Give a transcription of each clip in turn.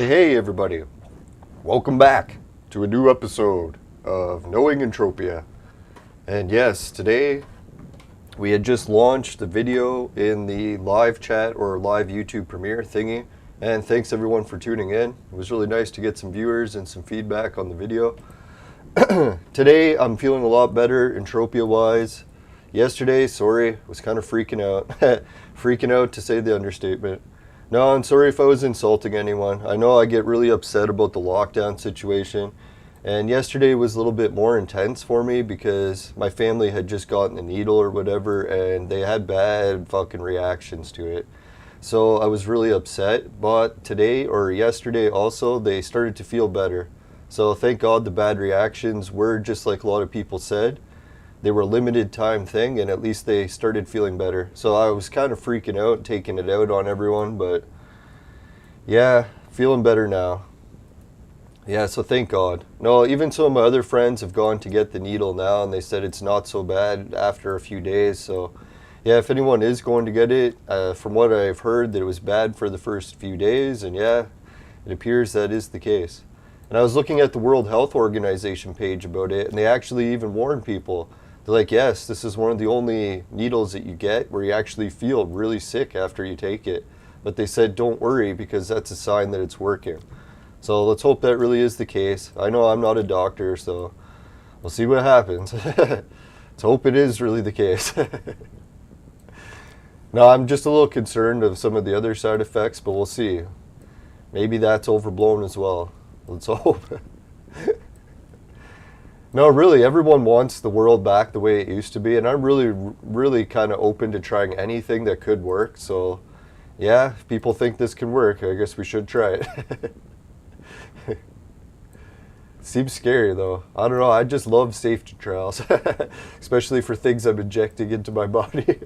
Hey everybody, welcome back to a new episode of Knowing Entropia. And yes, today we had just launched the video in the live chat or live YouTube premiere thingy, and thanks everyone for tuning in. It was really nice to get some viewers and some feedback on the video. Today I'm feeling a lot better Entropia wise. Yesterday, sorry, was kind of freaking out. Freaking out to say the understatement. No, I'm sorry if I was insulting anyone. I know I get really upset about the lockdown situation. And yesterday was a little bit more intense for me because my family had just gotten a needle or whatever and they had bad fucking reactions to it. So I was really upset. But today or yesterday also, they started to feel better. So thank God the bad reactions were just like a lot of people said. They were a limited time thing and at least they started feeling better. So I was kind of freaking out, taking it out on everyone, but yeah, feeling better now. Yeah, so thank God. No, even some of my other friends have gone to get the needle now and they said it's not so bad after a few days. So yeah, if anyone is going to get it, from what I've heard that it was bad for the first few days, and yeah, it appears that is the case. And I was looking at the World Health Organization page about it and they actually even warned people. They're like, yes, this is one of the only needles that you get where you actually feel really sick after you take it. But they said, don't worry, because that's a sign that it's working. So let's hope that really is the case. I know I'm not a doctor, so we'll see what happens. Let's hope it is really the case. No, I'm just a little concerned of some of the other side effects, but we'll see. Maybe that's overblown as well. Let's hope. No, really, everyone wants the world back the way it used to be, and I'm really kind of open to trying anything that could work. So, yeah, if people think this can work, I guess we should try it. Seems scary, though. I don't know, I just love safety trials, especially for things I'm injecting into my body.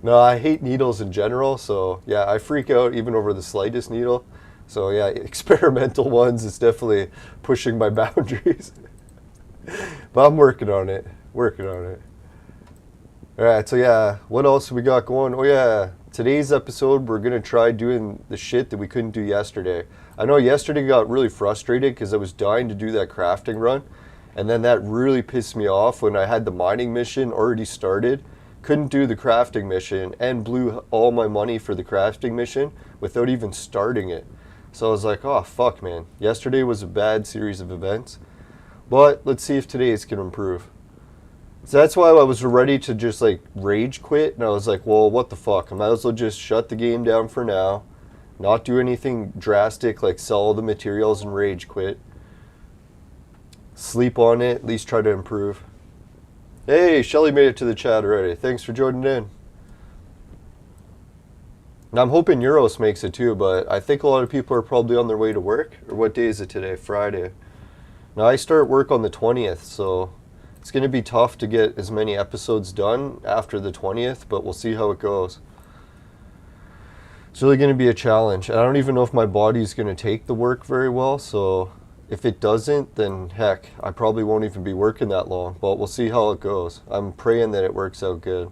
No, I hate needles in general, so yeah, I freak out even over the slightest needle. So yeah, experimental ones is definitely pushing my boundaries. But I'm working on it. Alright, so yeah, what else we got going? Oh yeah, today's episode we're going to try doing the shit that we couldn't do yesterday. I know yesterday got really frustrated because I was dying to do that crafting run. And then that really pissed me off when I had the mining mission already started. Couldn't do the crafting mission and blew all my money for the crafting mission without even starting it. So I was like, oh, fuck, man. Yesterday was a bad series of events. But let's see if today's can improve. So that's why I was ready to just, like, rage quit. And I was like, well, what the fuck? I might as well just shut the game down for now. Not do anything drastic, like sell all the materials and rage quit. Sleep on it, at least try to improve. Hey, Shelly made it to the chat already. Thanks for joining in. Now, I'm hoping Euros makes it too, but I think a lot of people are probably on their way to work. Or what day is it today? Friday. Now, I start work on the 20th, so it's going to be tough to get as many episodes done after the 20th, but we'll see how it goes. It's really going to be a challenge. I don't even know if my body's going to take the work very well, so if it doesn't, then heck, I probably won't even be working that long, but we'll see how it goes. I'm praying that it works out good.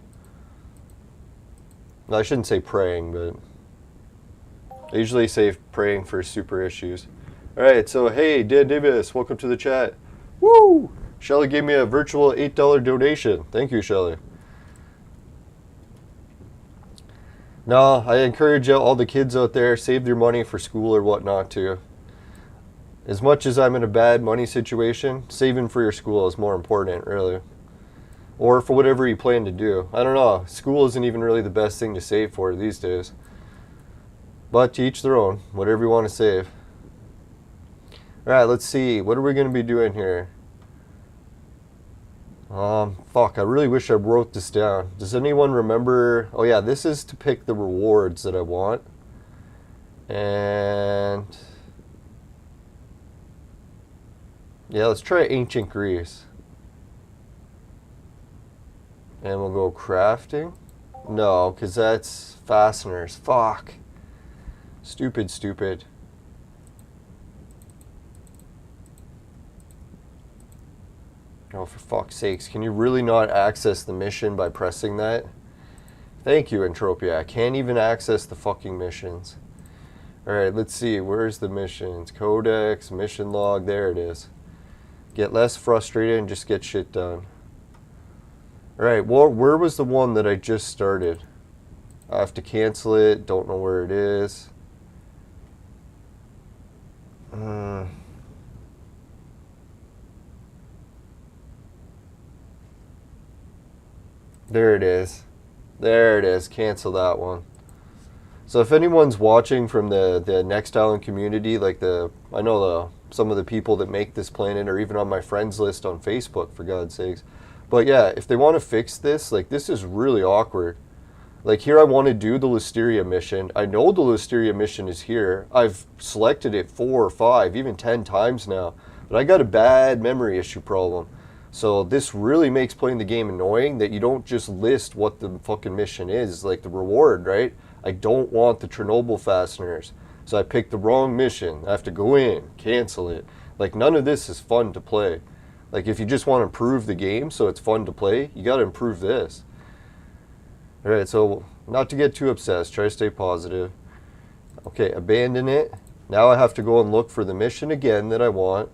I shouldn't say praying, but I usually say praying for super issues. Alright, so hey, Dan Davis, welcome to the chat. Woo! Shelly gave me a virtual $8 donation. Thank you, Shelly. No, I encourage all the kids out there, save their money for school or whatnot too. As much as I'm in a bad money situation, saving for your school is more important, really. Or for whatever you plan to do. I don't know. School isn't even really the best thing to save for these days. But to each their own. Whatever you want to save. Alright, let's see. What are we going to be doing here? Fuck. I really wish I wrote this down. Does anyone remember? Oh yeah, this is to pick the rewards that I want. And yeah, let's try Ancient Greece. And we'll go crafting. No, because that's fasteners. Fuck. Stupid. Oh, for fuck's sakes. Can you really not access the mission by pressing that? Thank you, Entropia. I can't even access the fucking missions. Alright, let's see. Where's the missions? Codex, mission log. There it is. Get less frustrated and just get shit done. Alright, well, where was the one that I just started? I have to cancel it. Don't know where it is. There it is. There it is. Cancel that one. So if anyone's watching from the Next Island community, like I know some of the people that make this planet are even on my friends list on Facebook, for God's sakes. But yeah, if they want to fix this, like, this is really awkward. Like, here I want to do the Listeria mission. I know the Listeria mission is here. I've selected it 4 or 5, even 10 times now. But I got a bad memory issue problem. So this really makes playing the game annoying, that you don't just list what the fucking mission is, like the reward, right? I don't want the Chernobyl fasteners. So I picked the wrong mission. I have to go in, cancel it. Like, none of this is fun to play. Like, if you just want to improve the game so it's fun to play, you got to improve this. Alright, so not to get too obsessed, try to stay positive. Okay, abandon it. Now I have to go and look for the mission again that I want.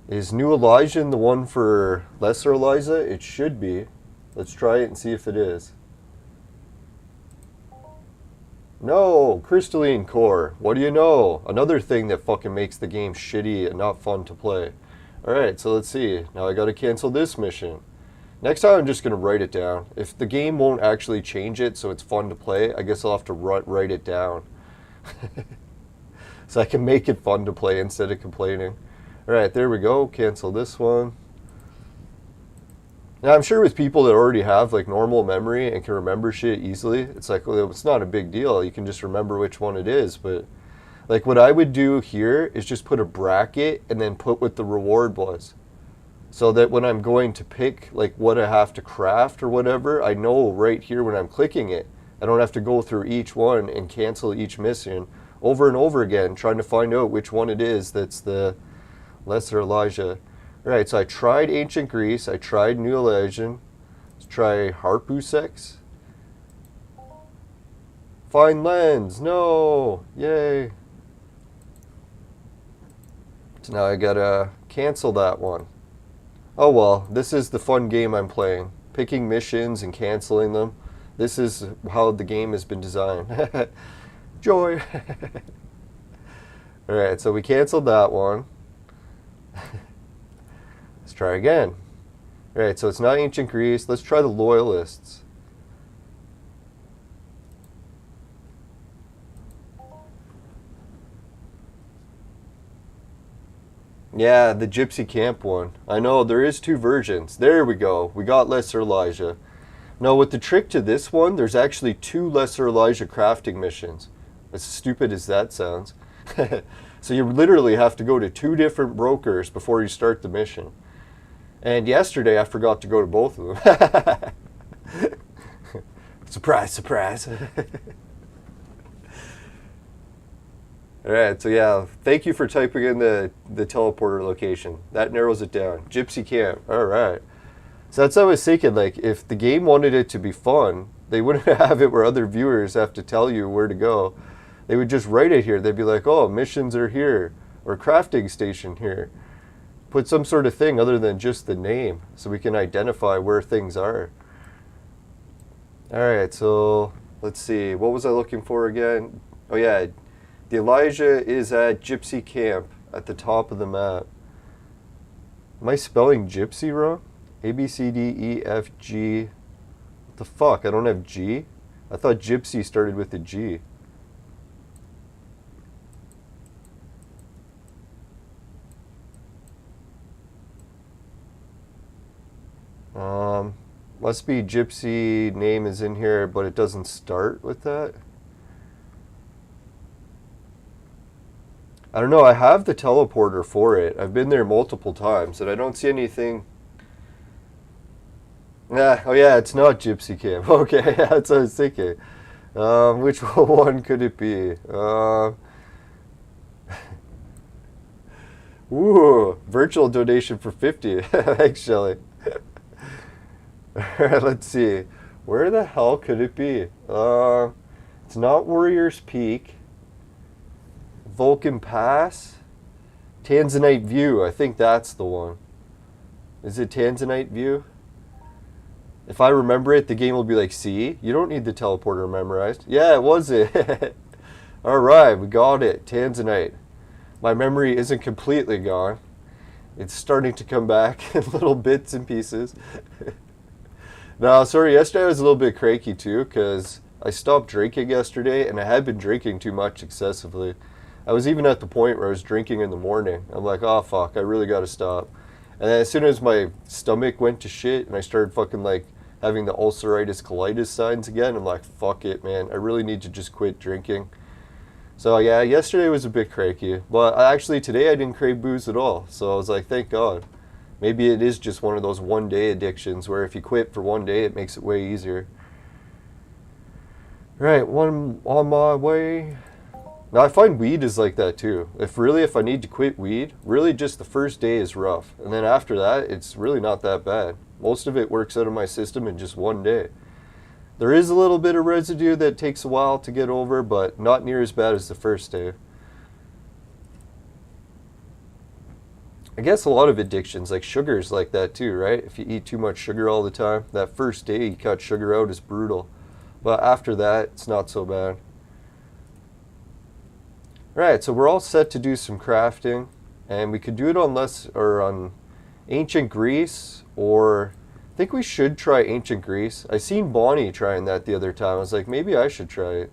Is New Elysian the one for Lesser Eliza? It should be. Let's try it and see if it is. No, Crystalline Core. What do you know? Another thing that fucking makes the game shitty and not fun to play. Alright, so let's see. Now I gotta cancel this mission. Next time I'm just gonna write it down. If the game won't actually change it so it's fun to play, I guess I'll have to write it down. So I can make it fun to play instead of complaining. Alright, there we go. Cancel this one. Now, I'm sure with people that already have like normal memory and can remember shit easily, it's like, well, it's not a big deal. You can just remember which one it is. But like, what I would do here is just put a bracket and then put what the reward was. So that when I'm going to pick like what I have to craft or whatever, I know right here when I'm clicking it. I don't have to go through each one and cancel each mission over and over again, trying to find out which one it is that's the Lesser Elijah. Right, so I tried Ancient Greece, I tried New Elysian. Let's try Harpusex. Find lens, no, yay. So now I gotta cancel that one. Oh well, this is the fun game I'm playing. Picking missions and canceling them. This is how the game has been designed. Joy. Alright, so we canceled that one. Let's try again. Alright, so it's not Ancient Greece. Let's try the Loyalists. Yeah, the Gypsy Camp one. I know, there is 2 versions. There we go. We got Lesser Elijah. Now, with the trick to this one, there's actually 2 Lesser Elijah crafting missions. As stupid as that sounds. So you literally have to go to 2 different brokers before you start the mission. And yesterday I forgot to go to both of them. Surprise, surprise. Alright, so yeah, thank you for typing in the teleporter location. That narrows it down. Gypsy Camp, alright. So that's what I was thinking, like, if the game wanted it to be fun, they wouldn't have it where other viewers have to tell you where to go. They would just write it here. They'd be like, oh, missions are here, or crafting station here. Put some sort of thing other than just the name, so we can identify where things are. Alright, so let's see. What was I looking for again? Oh yeah, the Elijah is at Gypsy Camp at the top of the map. Am I spelling gypsy wrong? A, B, C, D, E, F, G. What the fuck? I don't have G? I thought gypsy started with a G. Must be gypsy name is in here, but it doesn't start with that. I don't know, I have the teleporter for it. I've been there multiple times, and I don't see anything. Oh yeah, it's not Gypsy Camp. Okay, that's what I was thinking. Which one could it be? Ooh, virtual donation for 50. Thanks, Shelly. Alright, let's see. Where the hell could it be? It's not Warrior's Peak. Vulcan Pass? Tanzanite View, I think that's the one. Is it Tanzanite View? If I remember it, the game will be like, see, you don't need the teleporter memorized. Yeah, it was it. Alright, we got it. Tanzanite. My memory isn't completely gone. It's starting to come back in little bits and pieces. No, sorry, yesterday I was a little bit cranky too, because I stopped drinking yesterday, and I had been drinking too much excessively. I was even at the point where I was drinking in the morning. I'm like, oh fuck, I really gotta stop. And then as soon as my stomach went to shit, and I started fucking like having the ulceritis colitis signs again, I'm like, fuck it, man, I really need to just quit drinking. So yeah, yesterday was a bit cranky, but actually today I didn't crave booze at all. So I was like, thank God. Maybe it is just one of those one-day addictions where if you quit for one day, it makes it way easier. Right, one on my way. Now I find weed is like that too. If I need to quit weed, really just the first day is rough. And then after that, it's really not that bad. Most of it works out of my system in just one day. There is a little bit of residue that takes a while to get over, but not near as bad as the first day. I guess a lot of addictions, like sugar, is like that too, right? If you eat too much sugar all the time, that first day you cut sugar out is brutal. But after that, it's not so bad. Right, so we're all set to do some crafting, and we could do it on Ancient Greece, or I think we should try Ancient Greece. I seen Bonnie trying that the other time. I was like, maybe I should try it.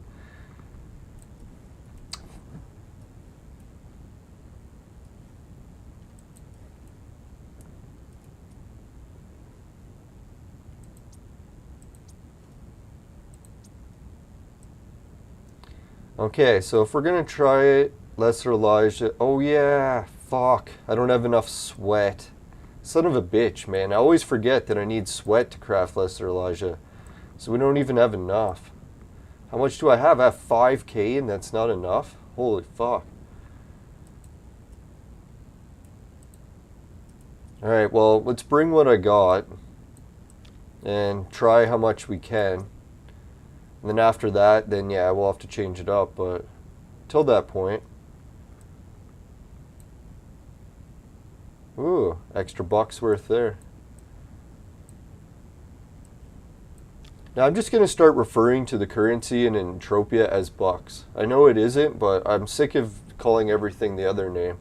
Okay, so if we're gonna try it, Lesser Elijah. Oh yeah, fuck. I don't have enough sweat. Son of a bitch, man. I always forget that I need sweat to craft Lesser Elijah. So we don't even have enough. How much do I have? I have 5k and that's not enough? Holy fuck. Alright, well, let's bring what I got and try how much we can. And then after that, then yeah, we'll have to change it up, but till that point. Ooh, extra bucks worth there. Now I'm just going to start referring to the currency in Entropia as bucks. I know it isn't, but I'm sick of calling everything the other name.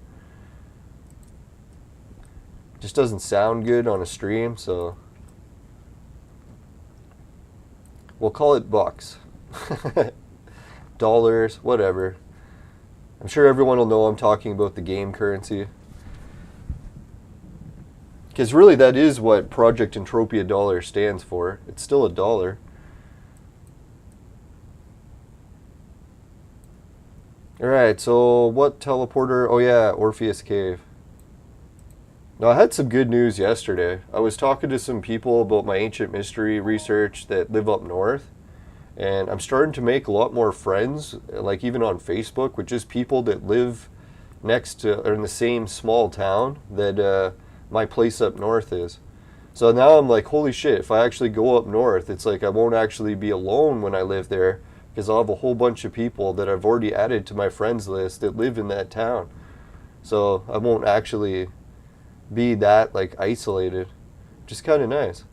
It just doesn't sound good on a stream, so we'll call it bucks. Dollars, whatever. I'm sure everyone will know I'm talking about the game currency. Because really that is what Project Entropia dollar stands for. It's still a dollar. Alright, so what teleporter? Oh yeah, Orpheus Cave. Now, I had some good news yesterday. I was talking to some people about my ancient mystery research that live up north, and I'm starting to make a lot more friends, like even on Facebook, with just people that live next to or in the same small town that my place up north is. So now I'm like, holy shit, if I actually go up north, it's like I won't actually be alone when I live there, because I'll have a whole bunch of people that I've already added to my friends list that live in that town. So I won't actually be that like isolated, which is kind of nice.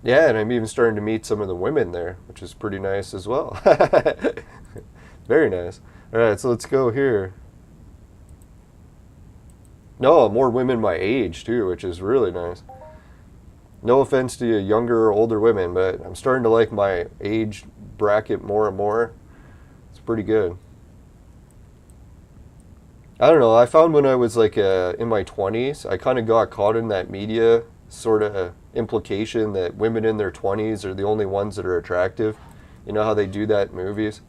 Yeah, and I'm even starting to meet some of the women there, which is pretty nice as well. Very nice. All right, so let's go here. No, more women my age too, which is really nice. No offense to you younger or older women, but I'm starting to like my age bracket more and more. It's pretty good. I don't know, I found when I was like in my 20s, I kind of got caught in that media sort of implication that women in their 20s are the only ones that are attractive. You know how they do that in movies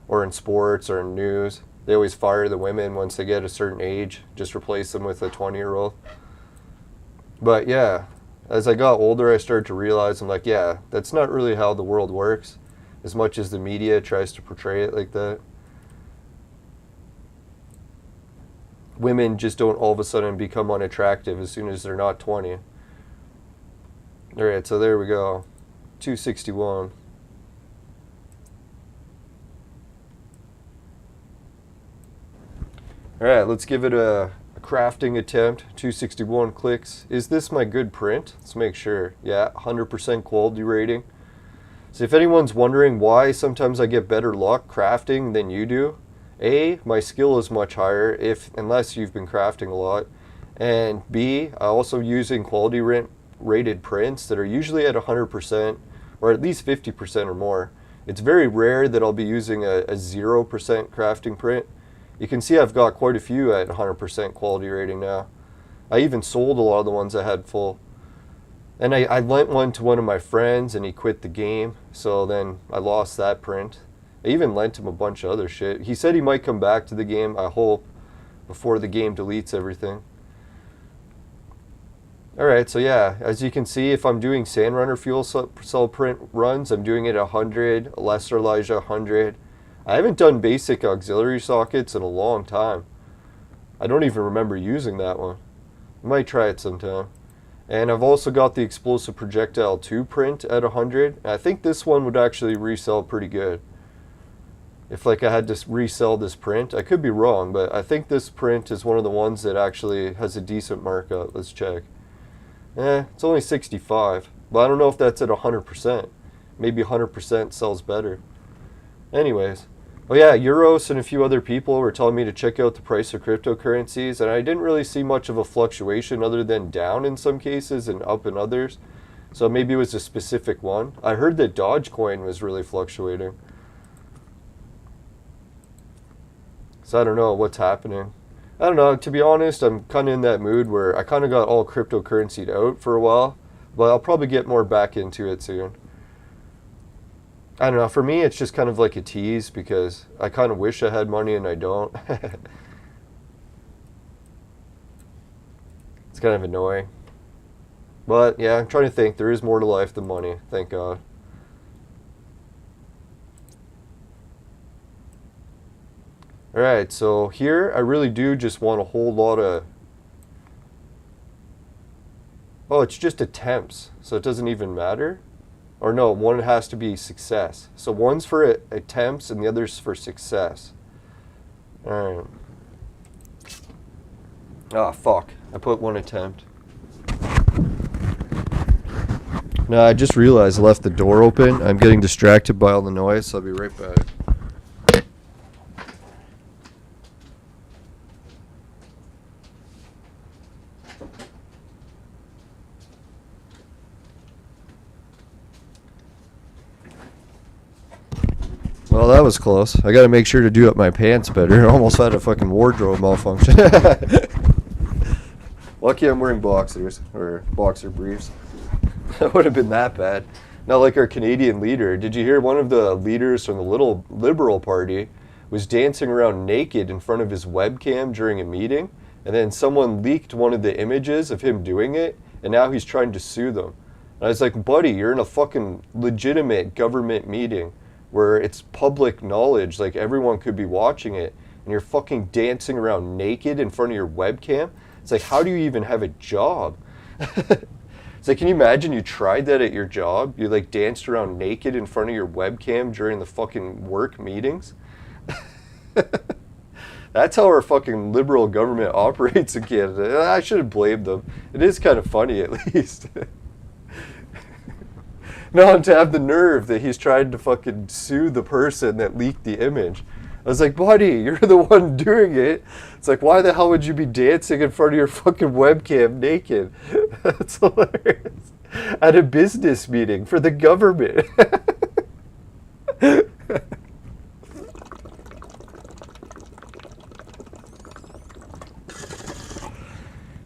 or in sports or in news? They always fire the women once they get a certain age, just replace them with a 20-year-old. But yeah, as I got older, I started to realize, I'm like, yeah, that's not really how the world works, as much as the media tries to portray it like that. Women just don't all of a sudden become unattractive as soon as they're not 20. All right, so there we go. 261. All right, let's give it a crafting attempt. 261 clicks. Is this my good print? Let's make sure. Yeah, 100% quality rating. So if anyone's wondering why sometimes I get better luck crafting than you do, A, my skill is much higher unless you've been crafting a lot. And B, I also using quality rated prints that are usually at 100% or at least 50% or more. It's very rare that I'll be using a 0% crafting print. You can see I've got quite a few at 100% quality rating now. I even sold a lot of the ones I had full. And I lent one to one of my friends and he quit the game, so then I lost that print. I even lent him a bunch of other shit. He said he might come back to the game, I hope, before the game deletes everything. Alright, so yeah, as you can see, if I'm doing Sandrunner fuel cell print runs, I'm doing it 100, Lesser Elijah 100. I haven't done basic auxiliary sockets in a long time. I don't even remember using that one. I might try it sometime. And I've also got the Explosive Projectile 2 print at 100. I think this one would actually resell pretty good. If like I had to resell this print, I could be wrong, but I think this print is one of the ones that actually has a decent markup. Let's check. It's only 65, but I don't know if that's at 100%. Maybe 100% sells better. Anyways, oh yeah, Euros and a few other people were telling me to check out the price of cryptocurrencies, and I didn't really see much of a fluctuation other than down in some cases and up in others. So maybe it was a specific one. I heard that Dogecoin was really fluctuating. So I don't know what's happening. I don't know, to be honest, I'm kind of in that mood where I kind of got all cryptocurrency out for a while, but I'll probably get more back into it soon. I don't know, for me it's just kind of like a tease because I kind of wish I had money and I don't. It's kind of annoying. But yeah, I'm trying to think, there is more to life than money, thank God. Alright, so here I really do just want a whole lot of... Oh, it's just attempts, so it doesn't even matter? Or no, one has to be success. So one's for attempts and the other's for success. Alright. Ah, fuck. I put one attempt. No, I just realized I left the door open. I'm getting distracted by all the noise, so I'll be right back. Well, that was close. I gotta make sure to do up my pants better. I almost had a fucking wardrobe malfunction. Lucky I'm wearing boxers, or boxer briefs. That would have been that bad. Not like our Canadian leader. Did you hear one of the leaders from the little Liberal Party was dancing around naked in front of his webcam during a meeting? And then someone leaked one of the images of him doing it, and now he's trying to sue them. And I was like, buddy, you're in a fucking legitimate government meeting where it's public knowledge, like everyone could be watching it, and you're fucking dancing around naked in front of your webcam. It's like, how do you even have a job? It's like, can you imagine you tried that at your job? You like danced around naked in front of your webcam during the fucking work meetings? That's how our fucking liberal government operates in Canada. I should have blamed them. It is kind of funny at least. No, to have the nerve that he's trying to fucking sue the person that leaked the image. I was like, buddy, you're the one doing it. It's like, why the hell would you be dancing in front of your fucking webcam naked? That's hilarious. At a business meeting for the government.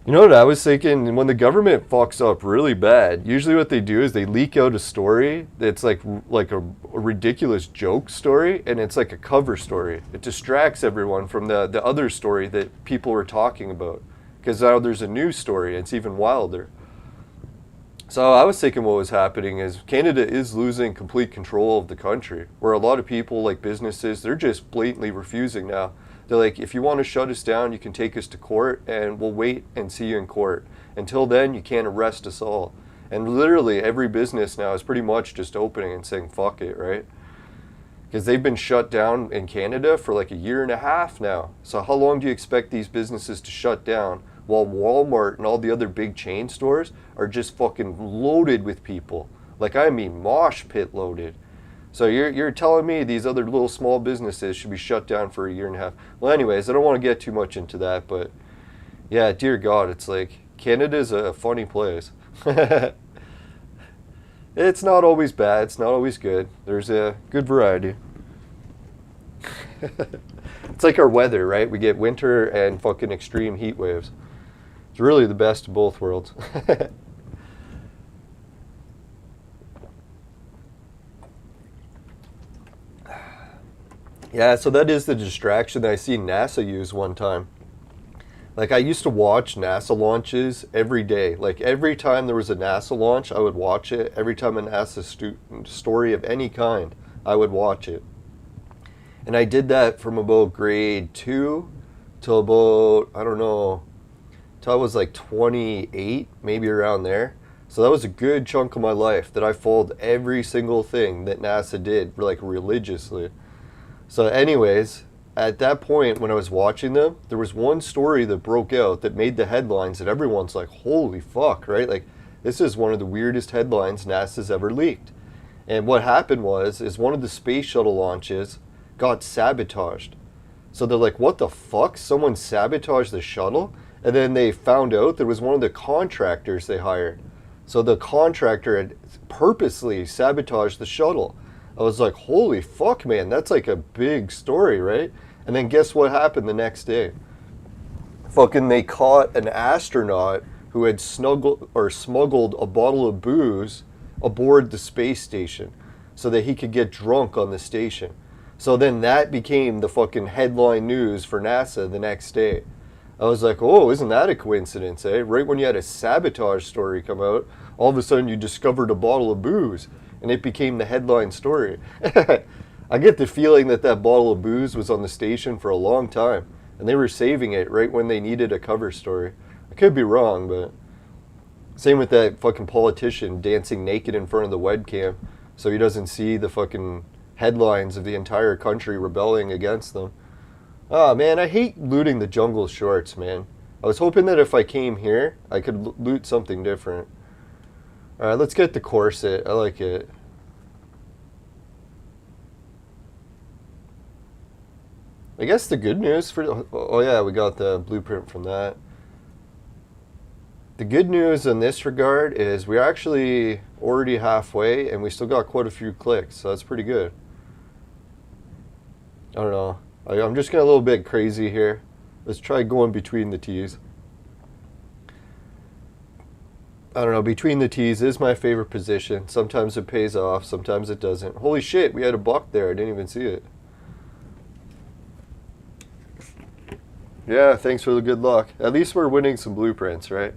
You know what I was thinking? When the government fucks up really bad, usually what they do is they leak out a story that's like a ridiculous joke story, and it's like a cover story. It distracts everyone from the other story that people were talking about. Because now there's a new story, it's even wilder. So I was thinking what was happening is Canada is losing complete control of the country, where a lot of people, like businesses, they're just blatantly refusing now. They're like, if you want to shut us down, you can take us to court, and we'll wait and see you in court. Until then, you can't arrest us all. And literally every business now is pretty much just opening and saying, fuck it, right? Because they've been shut down in Canada for like a year and a half now. So how long do you expect these businesses to shut down while Walmart and all the other big chain stores are just fucking loaded with people? Like, I mean, mosh pit loaded. So you're telling me these other little small businesses should be shut down for a year and a half? Well, anyways, I don't want to get too much into that, but yeah, dear God, it's like Canada's a funny place. It's not always bad. It's not always good. There's a good variety. It's like our weather, right? We get winter and fucking extreme heat waves. It's really the best of both worlds. Yeah, so that is the distraction that I see NASA use one time. Like, I used to watch NASA launches every day. Like, every time there was a NASA launch, I would watch it. Every time a NASA story of any kind, I would watch it. And I did that from about grade 2 till about, I don't know, till I was like 28, maybe around there. So that was a good chunk of my life that I followed every single thing that NASA did, like, religiously. So anyways, at that point when I was watching them, there was one story that broke out that made the headlines that everyone's like, holy fuck, right? Like, this is one of the weirdest headlines NASA's ever leaked. And what happened is one of the space shuttle launches got sabotaged. So they're like, what the fuck? Someone sabotaged the shuttle? And then they found out there was one of the contractors they hired. So the contractor had purposely sabotaged the shuttle. I was like, holy fuck, man, that's like a big story, right? And then guess what happened the next day? Fucking they caught an astronaut who had smuggled a bottle of booze aboard the space station so that he could get drunk on the station. So then that became the fucking headline news for NASA the next day. I was like, oh, isn't that a coincidence, eh? Right when you had a sabotage story come out, all of a sudden you discovered a bottle of booze. And it became the headline story. I get the feeling that that bottle of booze was on the station for a long time. And they were saving it right when they needed a cover story. I could be wrong, but... Same with that fucking politician dancing naked in front of the webcam so he doesn't see the fucking headlines of the entire country rebelling against them. Ah, man, I hate looting the jungle shorts, man. I was hoping that if I came here, I could loot something different. Alright, let's get the corset. I like it. I guess the good news for... Oh yeah, we got the blueprint from that. The good news in this regard is we're actually already halfway and we still got quite a few clicks, so that's pretty good. I don't know. I'm just getting a little bit crazy here. Let's try going between the T's. I don't know, between the T's is my favorite position. Sometimes it pays off, sometimes it doesn't. Holy shit, we had a buck there. I didn't even see it. Yeah, thanks for the good luck. At least we're winning some blueprints, right?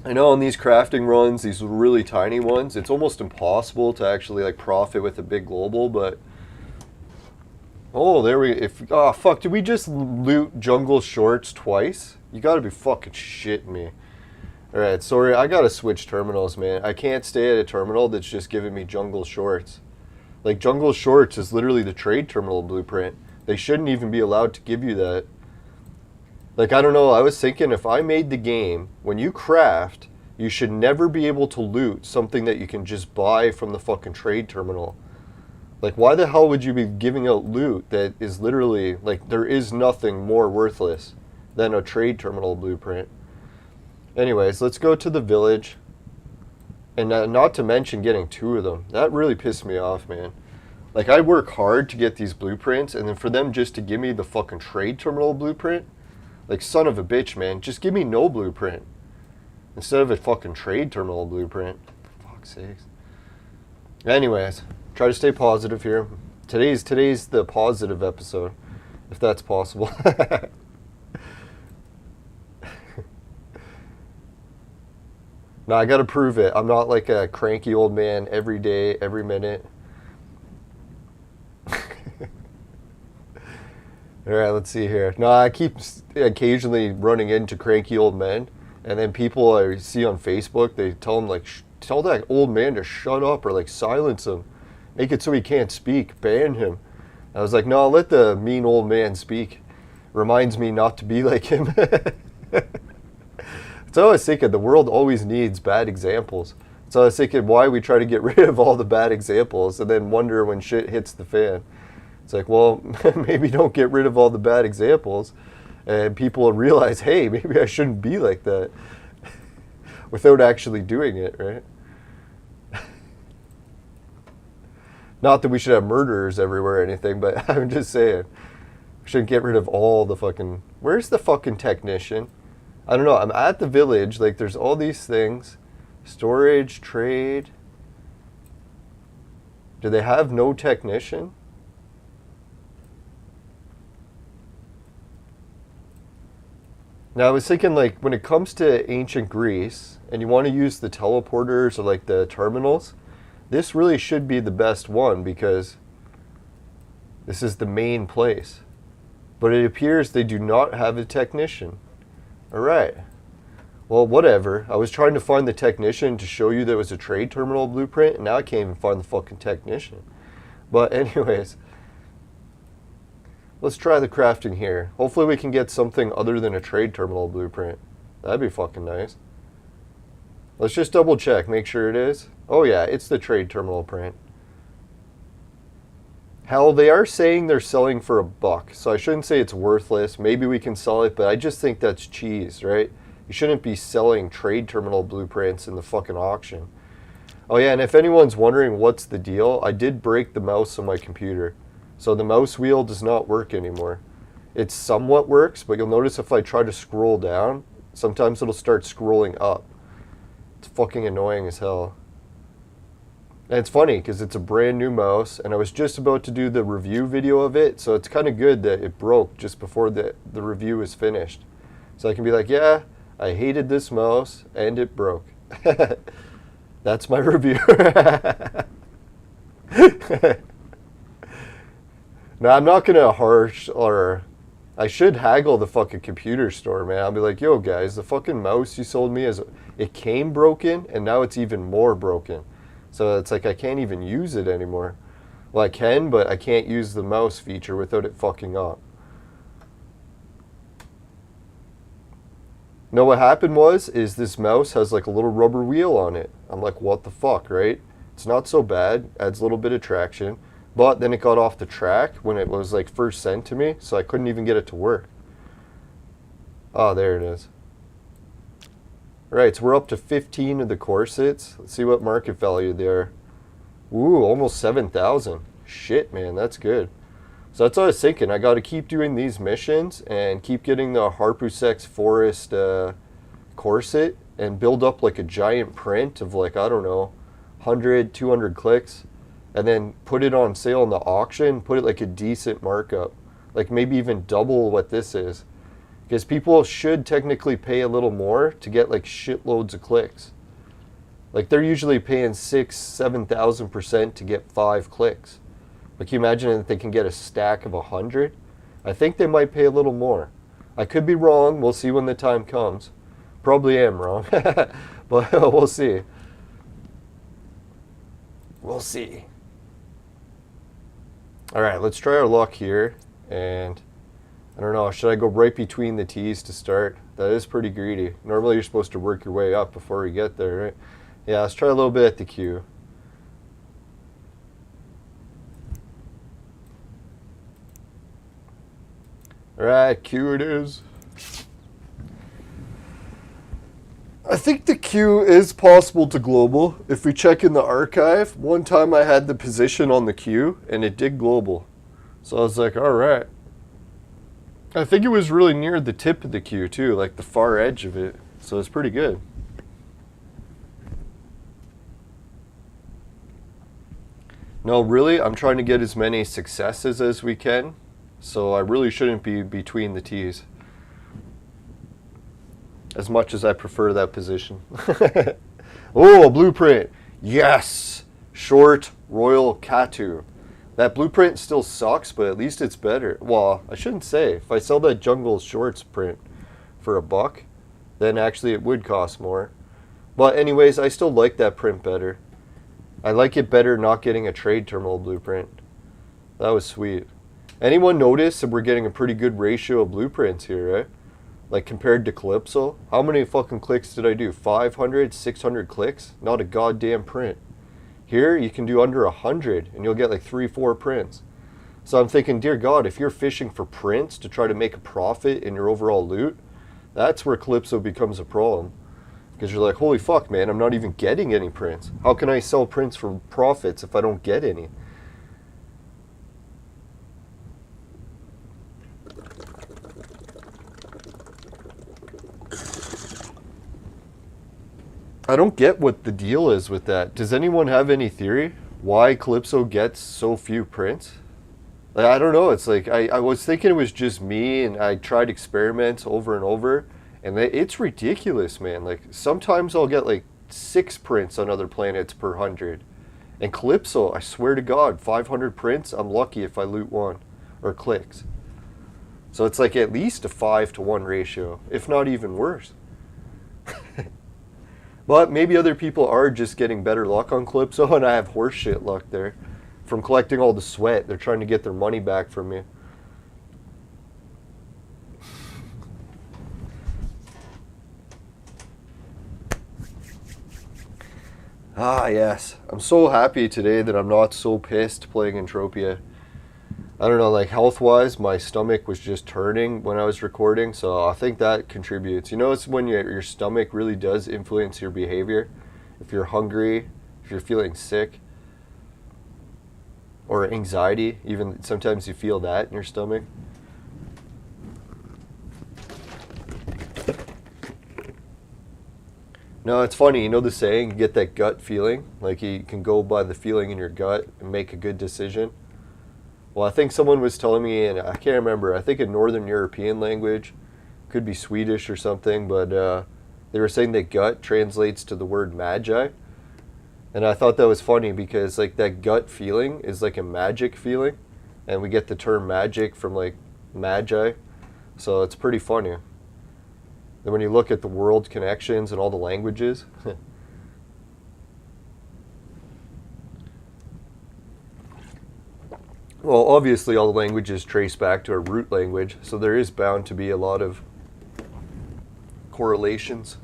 I know on these crafting runs, these really tiny ones, it's almost impossible to actually like profit with a big global, but... Oh, there we... Oh, fuck, did we just loot jungle shorts twice? You gotta be fucking shitting me. Alright, sorry, I gotta switch terminals, man. I can't stay at a terminal that's just giving me jungle shorts. Like, jungle shorts is literally the trade terminal blueprint. They shouldn't even be allowed to give you that. Like, I don't know, I was thinking if I made the game, when you craft, you should never be able to loot something that you can just buy from the fucking trade terminal. Like, why the hell would you be giving out loot that is literally, like, there is nothing more worthless than a trade terminal blueprint? Anyways, let's go to the village. And not to mention getting 2 of them. That really pissed me off, man. Like, I work hard to get these blueprints, and then for them just to give me the fucking trade terminal blueprint? Like, son of a bitch, man. Just give me no blueprint. Instead of a fucking trade terminal blueprint. For fuck's sakes. Anyways, try to stay positive here. Today's the positive episode, if that's possible. No, I gotta prove it. I'm not like a cranky old man every day, every minute. Alright, let's see here. No, I keep occasionally running into cranky old men, And then people I see on Facebook, they tell them like, tell that old man to shut up or like silence him. Make it so he can't speak. Ban him. I was like, no, let the mean old man speak. Reminds me not to be like him. So I was thinking the world always needs bad examples. So I was thinking why we try to get rid of all the bad examples and then wonder when shit hits the fan. It's like, well, maybe don't get rid of all the bad examples and people will realize, hey, maybe I shouldn't be like that without actually doing it, right? Not that we should have murderers everywhere or anything, but I'm just saying we shouldn't get rid of all the fucking... Where's the fucking technician? I don't know. I'm at the village. Like, there's all these things. Storage, trade. Do they have no technician? Now, I was thinking, like, when it comes to ancient Greece, and you want to use the teleporters or, like, the terminals, this really should be the best one because this is the main place. But it appears they do not have a technician. All right. Well, whatever. I was trying to find the technician to show you there was a trade terminal blueprint, and now I can't even find the fucking technician. But anyways, let's try the crafting here. Hopefully we can get something other than a trade terminal blueprint. That'd be fucking nice. Let's just double check, make sure it is. Oh yeah, it's the trade terminal print. Hell, they are saying they're selling for $1, so I shouldn't say it's worthless. Maybe we can sell it, but I just think that's cheese, right? You shouldn't be selling trade terminal blueprints in the fucking auction. Oh yeah, and if anyone's wondering what's the deal, I did break the mouse on my computer. So the mouse wheel does not work anymore. It somewhat works, but you'll notice if I try to scroll down, sometimes it'll start scrolling up. It's fucking annoying as hell. And it's funny because it's a brand new mouse and I was just about to do the review video of it, so it's kind of good that it broke just before the review is finished. So I can be like, yeah, I hated this mouse and it broke. That's my review. Now I'm not gonna harsh, or I should haggle the fucking computer store, man. I'll be like, yo guys, the fucking mouse you sold me, it came broken and now it's even more broken. So it's like I can't even use it anymore. Well, I can, but I can't use the mouse feature without it fucking up. No, what happened is this mouse has like a little rubber wheel on it. I'm like, what the fuck, right? It's not so bad, adds a little bit of traction, but then it got off the track when it was like first sent to me, so I couldn't even get it to work. Oh, there it is. Right, so we're up to 15 of the corsets. Let's see what market value they are. Ooh, almost 7,000. Shit, man, that's good. So that's what I was thinking. I got to keep doing these missions and keep getting the Harpusex Forest corset and build up like a giant print of like, I don't know, 100, 200 clicks. And then put it on sale in the auction, put it like a decent markup. Like maybe even double what this is. Because people should technically pay a little more to get like shitloads of clicks. Like they're usually paying 6,000, 7,000% to get 5 clicks. Like you imagine that they can get a stack of 100? I think they might pay a little more. I could be wrong, we'll see when the time comes. Probably am wrong, but we'll see. We'll see. Alright, let's try our luck here, and I don't know, should I go right between the T's to start? That is pretty greedy. Normally you're supposed to work your way up before you get there, right? Yeah, let's try a little bit at the Q. Alright, Q it is. I think the Q is possible to global. If we check in the archive, one time I had the position on the Q and it did global. So I was like, alright. I think it was really near the tip of the Q too, like the far edge of it. So it's pretty good. No, really, I'm trying to get as many successes as we can. So I really shouldn't be between the T's. As much as I prefer that position. Oh, a blueprint. Yes! Short Royal Katu. That blueprint still sucks, but at least it's better. Well, I shouldn't say. If I sell that Jungle Shorts print for $1, then actually it would cost more. But anyways, I still like that print better. I like it better not getting a trade terminal blueprint. That was sweet. Anyone notice that we're getting a pretty good ratio of blueprints here, right? Like compared to Calypso. How many fucking clicks did I do? 500, 600 clicks? Not a goddamn print. Here, you can do under 100 and you'll get like 3-4 prints. So I'm thinking, dear God, if you're fishing for prints to try to make a profit in your overall loot, that's where Calypso becomes a problem. Because you're like, holy fuck, man, I'm not even getting any prints. How can I sell prints for profits if I don't get any? I don't get what the deal is with that. Does anyone have any theory why Calypso gets so few prints? Like, I don't know. It's like I was thinking it was just me, and I tried experiments over and over, and it's ridiculous, man. Like sometimes I'll get like 6 prints on other planets per 100, and Calypso, I swear to God, 500 prints. I'm lucky if I loot one or clicks. So it's like at least a 5-to-1 ratio, if not even worse. But maybe other people are just getting better luck on Calypso, and I have horseshit luck there. From collecting all the sweat, they're trying to get their money back from me. Ah, yes. I'm so happy today that I'm not so pissed playing Entropia. I don't know, like health-wise, my stomach was just turning when I was recording, so I think that contributes. You know, it's when your stomach really does influence your behavior. If you're hungry, if you're feeling sick, or anxiety, even sometimes you feel that in your stomach. No, it's funny, you know the saying, you get that gut feeling? Like you can go by the feeling in your gut and make a good decision. Well, I think someone was telling me, and I can't remember, I think a Northern European language, could be Swedish or something, but they were saying that gut translates to the word magi. And I thought that was funny because like that gut feeling is like a magic feeling, and we get the term magic from like magi, so it's pretty funny. Then when you look at the world connections and all the languages, well, obviously all the languages trace back to a root language, so there is bound to be a lot of correlations.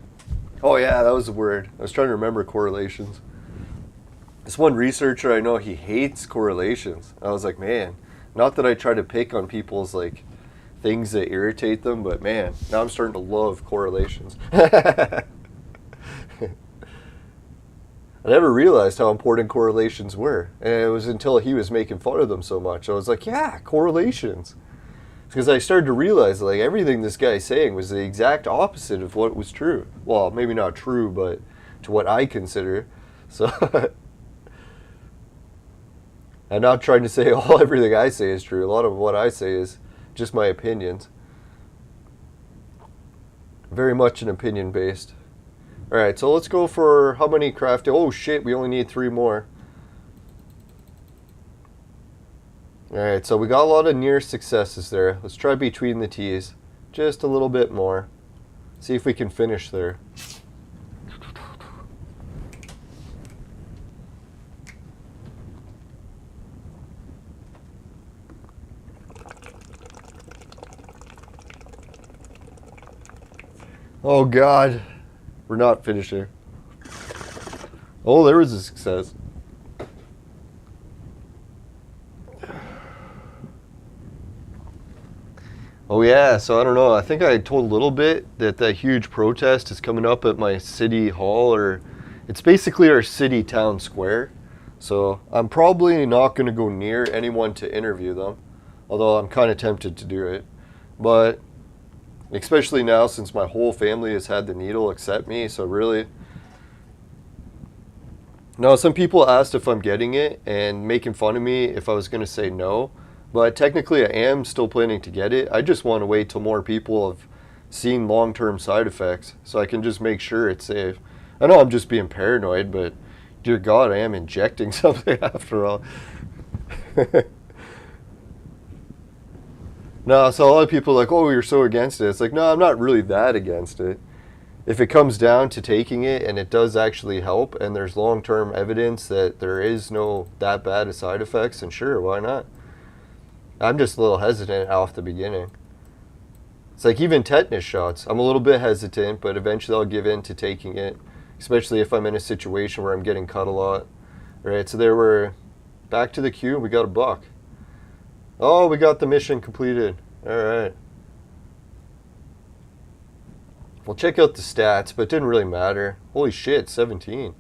Oh yeah, that was the word. I was trying to remember correlations. This one researcher I know, he hates correlations. I was like, man, not that I try to pick on people's like things that irritate them, but man, now I'm starting to love correlations. I never realized how important correlations were. And it was until he was making fun of them so much. I was like, yeah, correlations. Because I started to realize like everything this guy's saying was the exact opposite of what was true. Well, maybe not true, but to what I consider. So I'm not trying to say everything I say is true. A lot of what I say is just my opinions. Very much an opinion based. Alright, so let's go for how many crafting? Oh shit, we only need 3 more. Alright, so we got a lot of near successes there. Let's try between the T's. Just a little bit more. See if we can finish there. Oh God. We're not finishing. Oh, there was a success. Oh yeah, so I don't know. I think I told a little bit that that huge protest is coming up at my city hall, or it's basically our city town square. So I'm probably not going to go near anyone to interview them, although I'm kind of tempted to do it. But especially now since my whole family has had the needle except me, so really. Now, some people asked if I'm getting it and making fun of me if I was going to say no, but technically I am still planning to get it. I just want to wait till more people have seen long-term side effects so I can just make sure it's safe. I know I'm just being paranoid, but dear God, I am injecting something after all. No, so a lot of people are like, oh, you're so against it. It's like, no, I'm not really that against it. if it comes down to taking it and it does actually help and there's long-term evidence that there is no that bad of side effects, then sure, why not? I'm just a little hesitant off the beginning. It's like even tetanus shots. I'm a little bit hesitant, but eventually I'll give in to taking it, especially if I'm in a situation where I'm getting cut a lot. Right, so there we're back to the queue. We got a buck. Oh, we got the mission completed. All right. We'll check out the stats, but it didn't really matter. Holy shit, 17.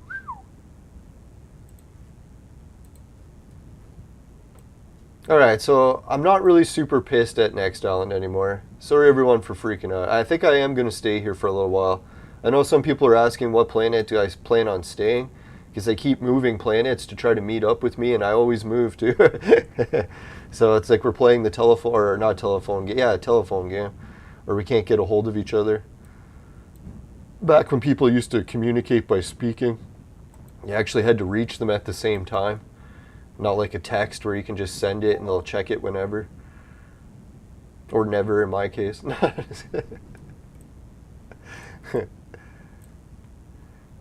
Alright, so I'm not really super pissed at Next Island anymore. Sorry everyone for freaking out. I think I am going to stay here for a little while. I know some people are asking what planet do I plan on staying, because they keep moving planets to try to meet up with me, and I always move too. So it's like we're playing the telephone, or not telephone game, yeah, telephone game, where we can't get a hold of each other. Back when people used to communicate by speaking, you actually had to reach them at the same time. Not like a text where you can just send it and they'll check it whenever. Or never in my case.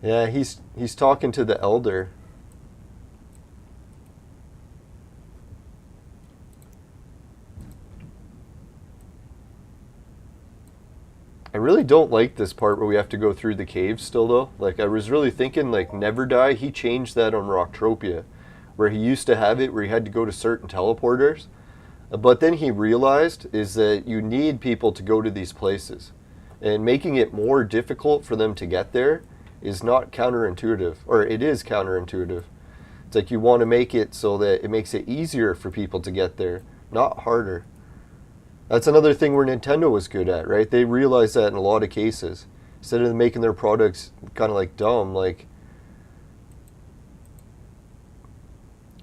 Yeah, he's talking to the elder. I really don't like this part where we have to go through the caves still though. Like I was really thinking like Never Die, he changed that on Rocktropia, where he used to have it where he had to go to certain teleporters. But then he realized is that you need people to go to these places. And making it more difficult for them to get there is not counterintuitive, or it is counterintuitive. It's like you want to make it so that it makes it easier for people to get there, not harder. That's another thing where Nintendo was good at, right? They realized that in a lot of cases. Instead of making their products kind of like dumb, like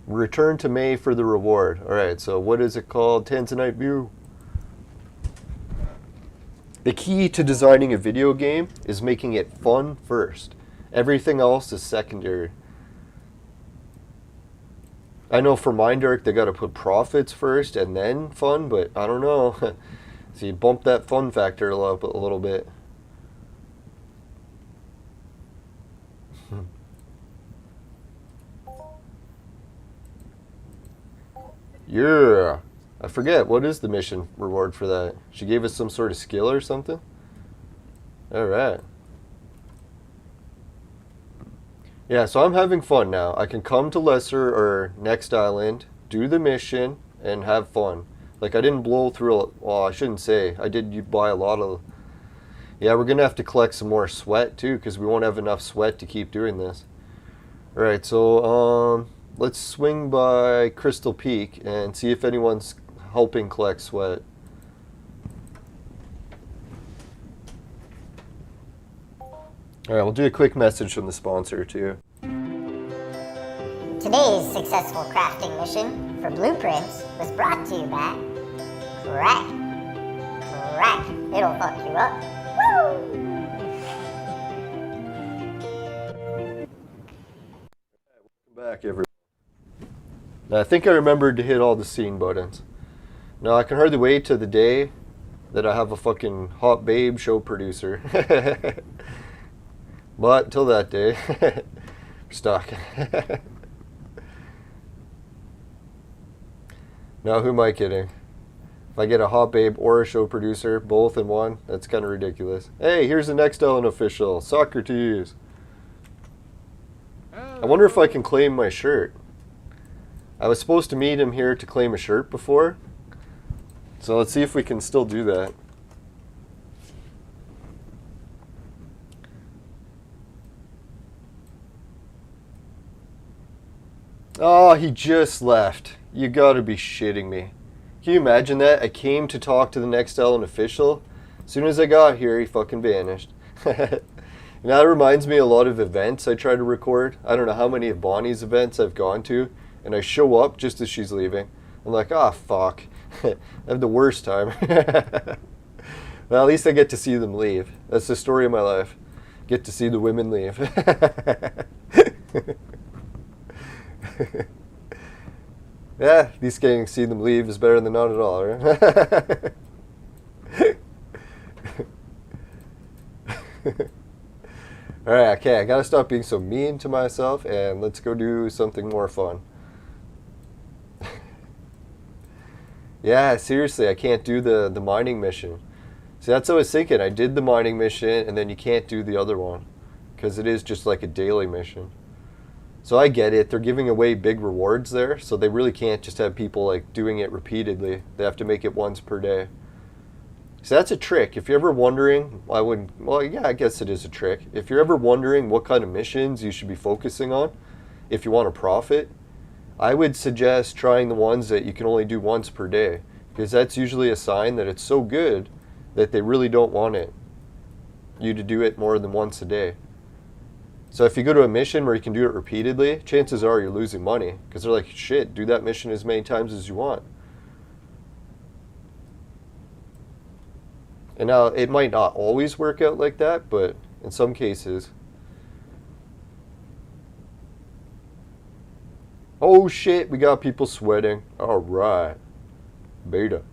return to May for the reward. Alright, so what is it called? Tanzanite View. The key to designing a video game is making it fun first. Everything else is secondary. I know for Mindark they gotta put profits first and then fun, but I don't know. So you bump that fun factor up a little bit. Yeah. I forget, what is the mission reward for that? She gave us some sort of skill or something? Alright. Yeah, so I'm having fun now. I can come to Lesser or Next Island, do the mission, and have fun. Like, I didn't blow through, well, I shouldn't say. I did buy a lot of... Yeah, we're going to have to collect some more sweat, too, because we won't have enough sweat to keep doing this. Alright, so, let's swing by Crystal Peak and see if anyone's helping collect sweat. Alright, we'll do a quick message from the sponsor too. Today's successful crafting mission for blueprints was brought to you by Crack. Crack. It'll fuck you up. Woo! Welcome back, everyone. Now, I think I remembered to hit all the scene buttons. Now, I can hardly wait to the day that I have a fucking hot babe show producer. But until that day, we're stuck. Now, who am I kidding? If I get a hot babe or a show producer, both in one, that's kind of ridiculous. Hey, here's the Next Ellen official, Socrates. I wonder if I can claim my shirt. I was supposed to meet him here to claim a shirt before. So let's see if we can still do that. Oh, he just left. You gotta be shitting me. Can you imagine that? I came to talk to the Next Ellen official. As soon as I got here, he fucking vanished. Now that reminds me a lot of events I try to record. I don't know how many of Bonnie's events I've gone to, and I show up just as she's leaving. I'm like, ah, fuck. I have the worst time. Well, at least I get to see them leave. That's the story of my life. Get to see the women leave. Yeah, at least getting to see them leave is better than not at all, right? Alright, okay, I gotta stop being so mean to myself, and let's go do something more fun. Yeah, seriously, I can't do the mining mission. See, that's what I was thinking. I did the mining mission, and then you can't do the other one. Because it is just like a daily mission. So I get it. They're giving away big rewards there, so they really can't just have people like doing it repeatedly. They have to make it once per day. So that's a trick. If you're ever wondering, well, yeah, I guess it is a trick. If you're ever wondering what kind of missions you should be focusing on, if you want to profit, I would suggest trying the ones that you can only do once per day, because that's usually a sign that it's so good that they really don't want you to do it more than once a day. So if you go to a mission where you can do it repeatedly, chances are you're losing money, because they're like, shit, do that mission as many times as you want. And now, it might not always work out like that, but in some cases. Oh shit, we got people sweating. Alright. Beta.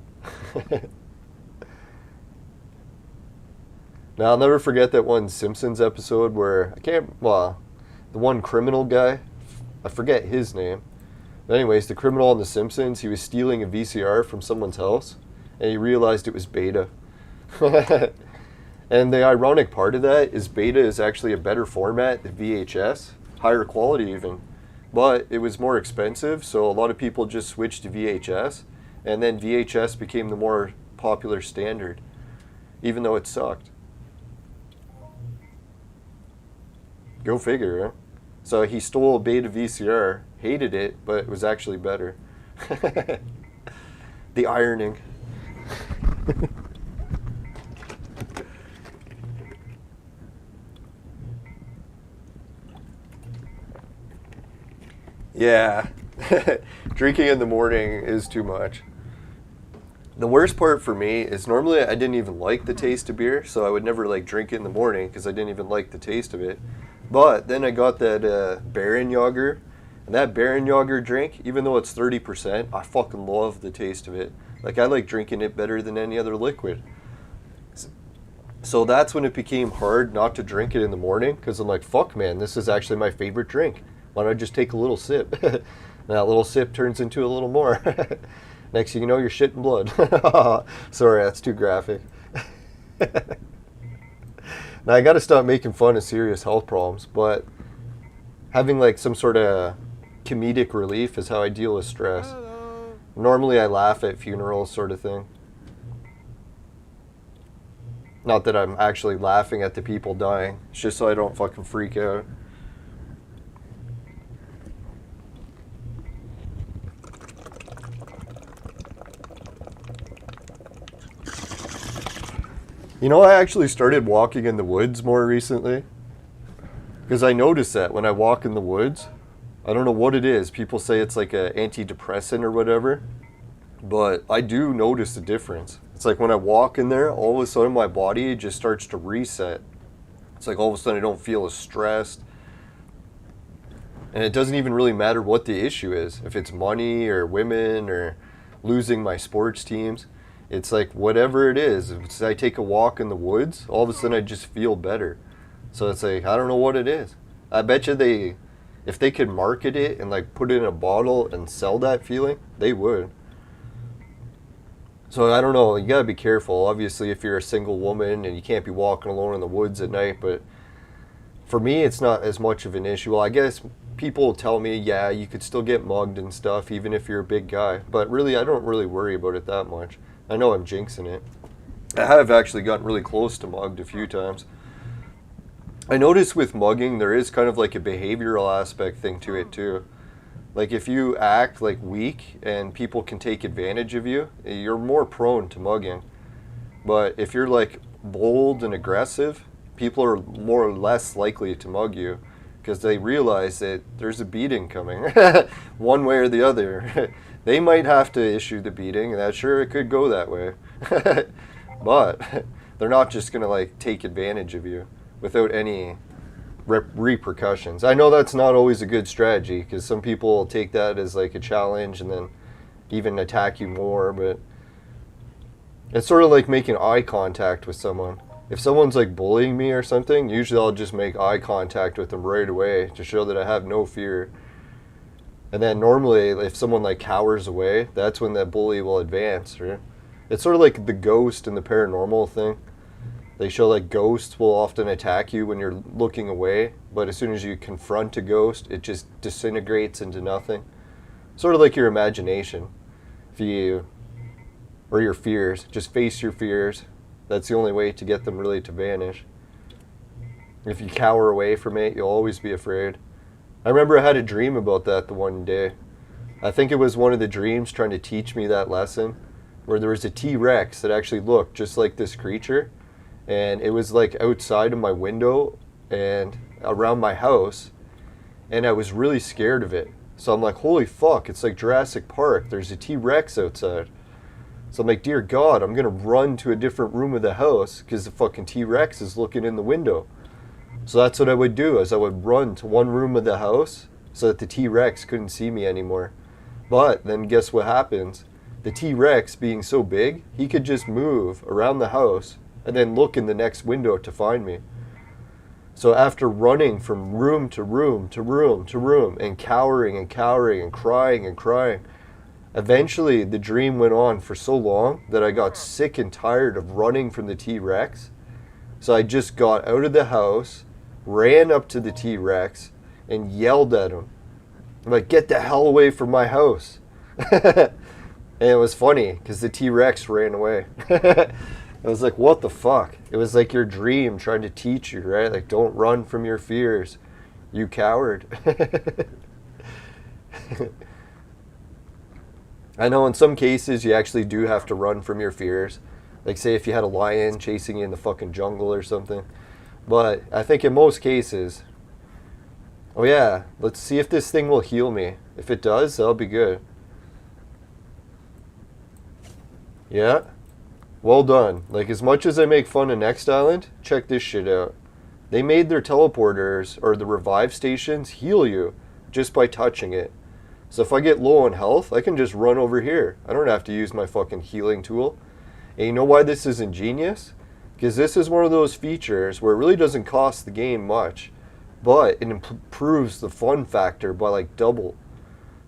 Now, I'll never forget that one Simpsons episode where, the one criminal guy, I forget his name. But anyways, the criminal on The Simpsons, he was stealing a VCR from someone's house, and he realized it was beta. And the ironic part of that is beta is actually a better format than VHS, higher quality even. But it was more expensive, so a lot of people just switched to VHS, and then VHS became the more popular standard, even though it sucked. Go figure, huh? So he stole a beta VCR, hated it, but it was actually better. The ironing. Yeah, drinking in the morning is too much. The worst part for me is normally I didn't even like the taste of beer, so I would never like drink it in the morning because I didn't even like the taste of it. But then I got that Baron Yager, and that Baron Yager drink, even though it's 30%, I fucking love the taste of it. Like, I like drinking it better than any other liquid. So that's when it became hard not to drink it in the morning, because I'm like, fuck man, this is actually my favorite drink. Why don't I just take a little sip? And that little sip turns into a little more. Next thing you know, you're shitting blood. Sorry, that's too graphic. Now, I gotta stop making fun of serious health problems, but having like some sort of comedic relief is how I deal with stress. Hello. Normally I laugh at funerals, sort of thing. Not that I'm actually laughing at the people dying. It's just so I don't fucking freak out. You know, I actually started walking in the woods more recently. Because I noticed that when I walk in the woods, I don't know what it is. People say it's like an antidepressant or whatever. But I do notice the difference. It's like when I walk in there, all of a sudden my body just starts to reset. It's like all of a sudden I don't feel as stressed. And it doesn't even really matter what the issue is. If it's money or women or losing my sports teams. It's like whatever it is. If I take a walk in the woods, all of a sudden I just feel better. So it's like, I don't know what it is. I bet you if they could market it and like put it in a bottle and sell that feeling, they would. So I don't know, you gotta be careful. Obviously, if you're a single woman and you can't be walking alone in the woods at night, but for me, it's not as much of an issue. Well, I guess people will tell me, yeah, you could still get mugged and stuff, even if you're a big guy. But really, I don't really worry about it that much. I know I'm jinxing it. I have actually gotten really close to mugged a few times. I notice with mugging, there is kind of like a behavioral aspect thing to it too. Like if you act like weak and people can take advantage of you, you're more prone to mugging. But if you're like bold and aggressive, people are more or less likely to mug you because they realize that there's a beating coming one way or the other. They might have to issue the beating, and sure, it could go that way. But they're not just going to like take advantage of you without any repercussions. I know that's not always a good strategy because some people will take that as like a challenge and then even attack you more, but it's sort of like making eye contact with someone. if someone's like bullying me or something, usually I'll just make eye contact with them right away to show that I have no fear. And then normally, if someone like cowers away, that's when that bully will advance, right? It's sort of like the ghost and the paranormal thing. They show like ghosts will often attack you when you're looking away, but as soon as you confront a ghost, it just disintegrates into nothing. Sort of like your imagination. Or your fears. Just face your fears. That's the only way to get them really to vanish. If you cower away from it, you'll always be afraid. I remember I had a dream about that the one day. I think it was one of the dreams trying to teach me that lesson, where there was a T-Rex that actually looked just like this creature, and it was like outside of my window and around my house, and I was really scared of it. So I'm like, holy fuck, it's like Jurassic Park. There's a T-Rex outside. So I'm like, dear God, I'm gonna run to a different room of the house because the fucking T-Rex is looking in the window. So that's what I would do, is I would run to one room of the house so that the T-Rex couldn't see me anymore. But then guess what happens? The T-Rex, being so big, he could just move around the house and then look in the next window to find me. So after running from room to room to room to room and cowering and cowering and crying, eventually the dream went on for so long that I got sick and tired of running from the T-Rex. So I just got out of the house, ran up to the T-Rex, and yelled at him. I'm like, get the hell away from my house. And it was funny, because the T-Rex ran away. I was like, what the fuck? It was like your dream trying to teach you, right? Like, don't run from your fears, you coward. I know in some cases you actually do have to run from your fears. Like, say if you had a lion chasing you in the fucking jungle or something. But I think in most cases, oh yeah, let's see if this thing will heal me. If it does, that'll be good. Yeah, well done. Like, as much as I make fun of Next Island, check this shit out. They made their teleporters, or the revive stations, heal you just by touching it. So if I get low on health, I can just run over here. I don't have to use my fucking healing tool. And you know why this is ingenious? Because this is one of those features where it really doesn't cost the game much, but it improves the fun factor by like double.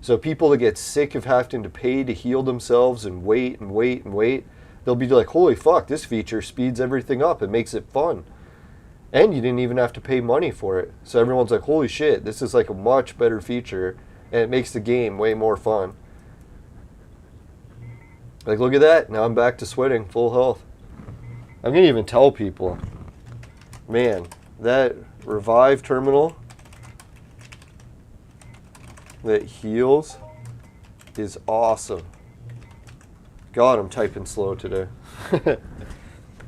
So people that get sick of having to pay to heal themselves and wait and wait and wait, they'll be like, holy fuck, this feature speeds everything up. It makes it fun. And you didn't even have to pay money for it. So everyone's like, holy shit, this is like a much better feature, and it makes the game way more fun. Like, look at that. Now I'm back to sweating, full health. I'm going to even tell people, man, that revive terminal that heals is awesome. God, I'm typing slow today.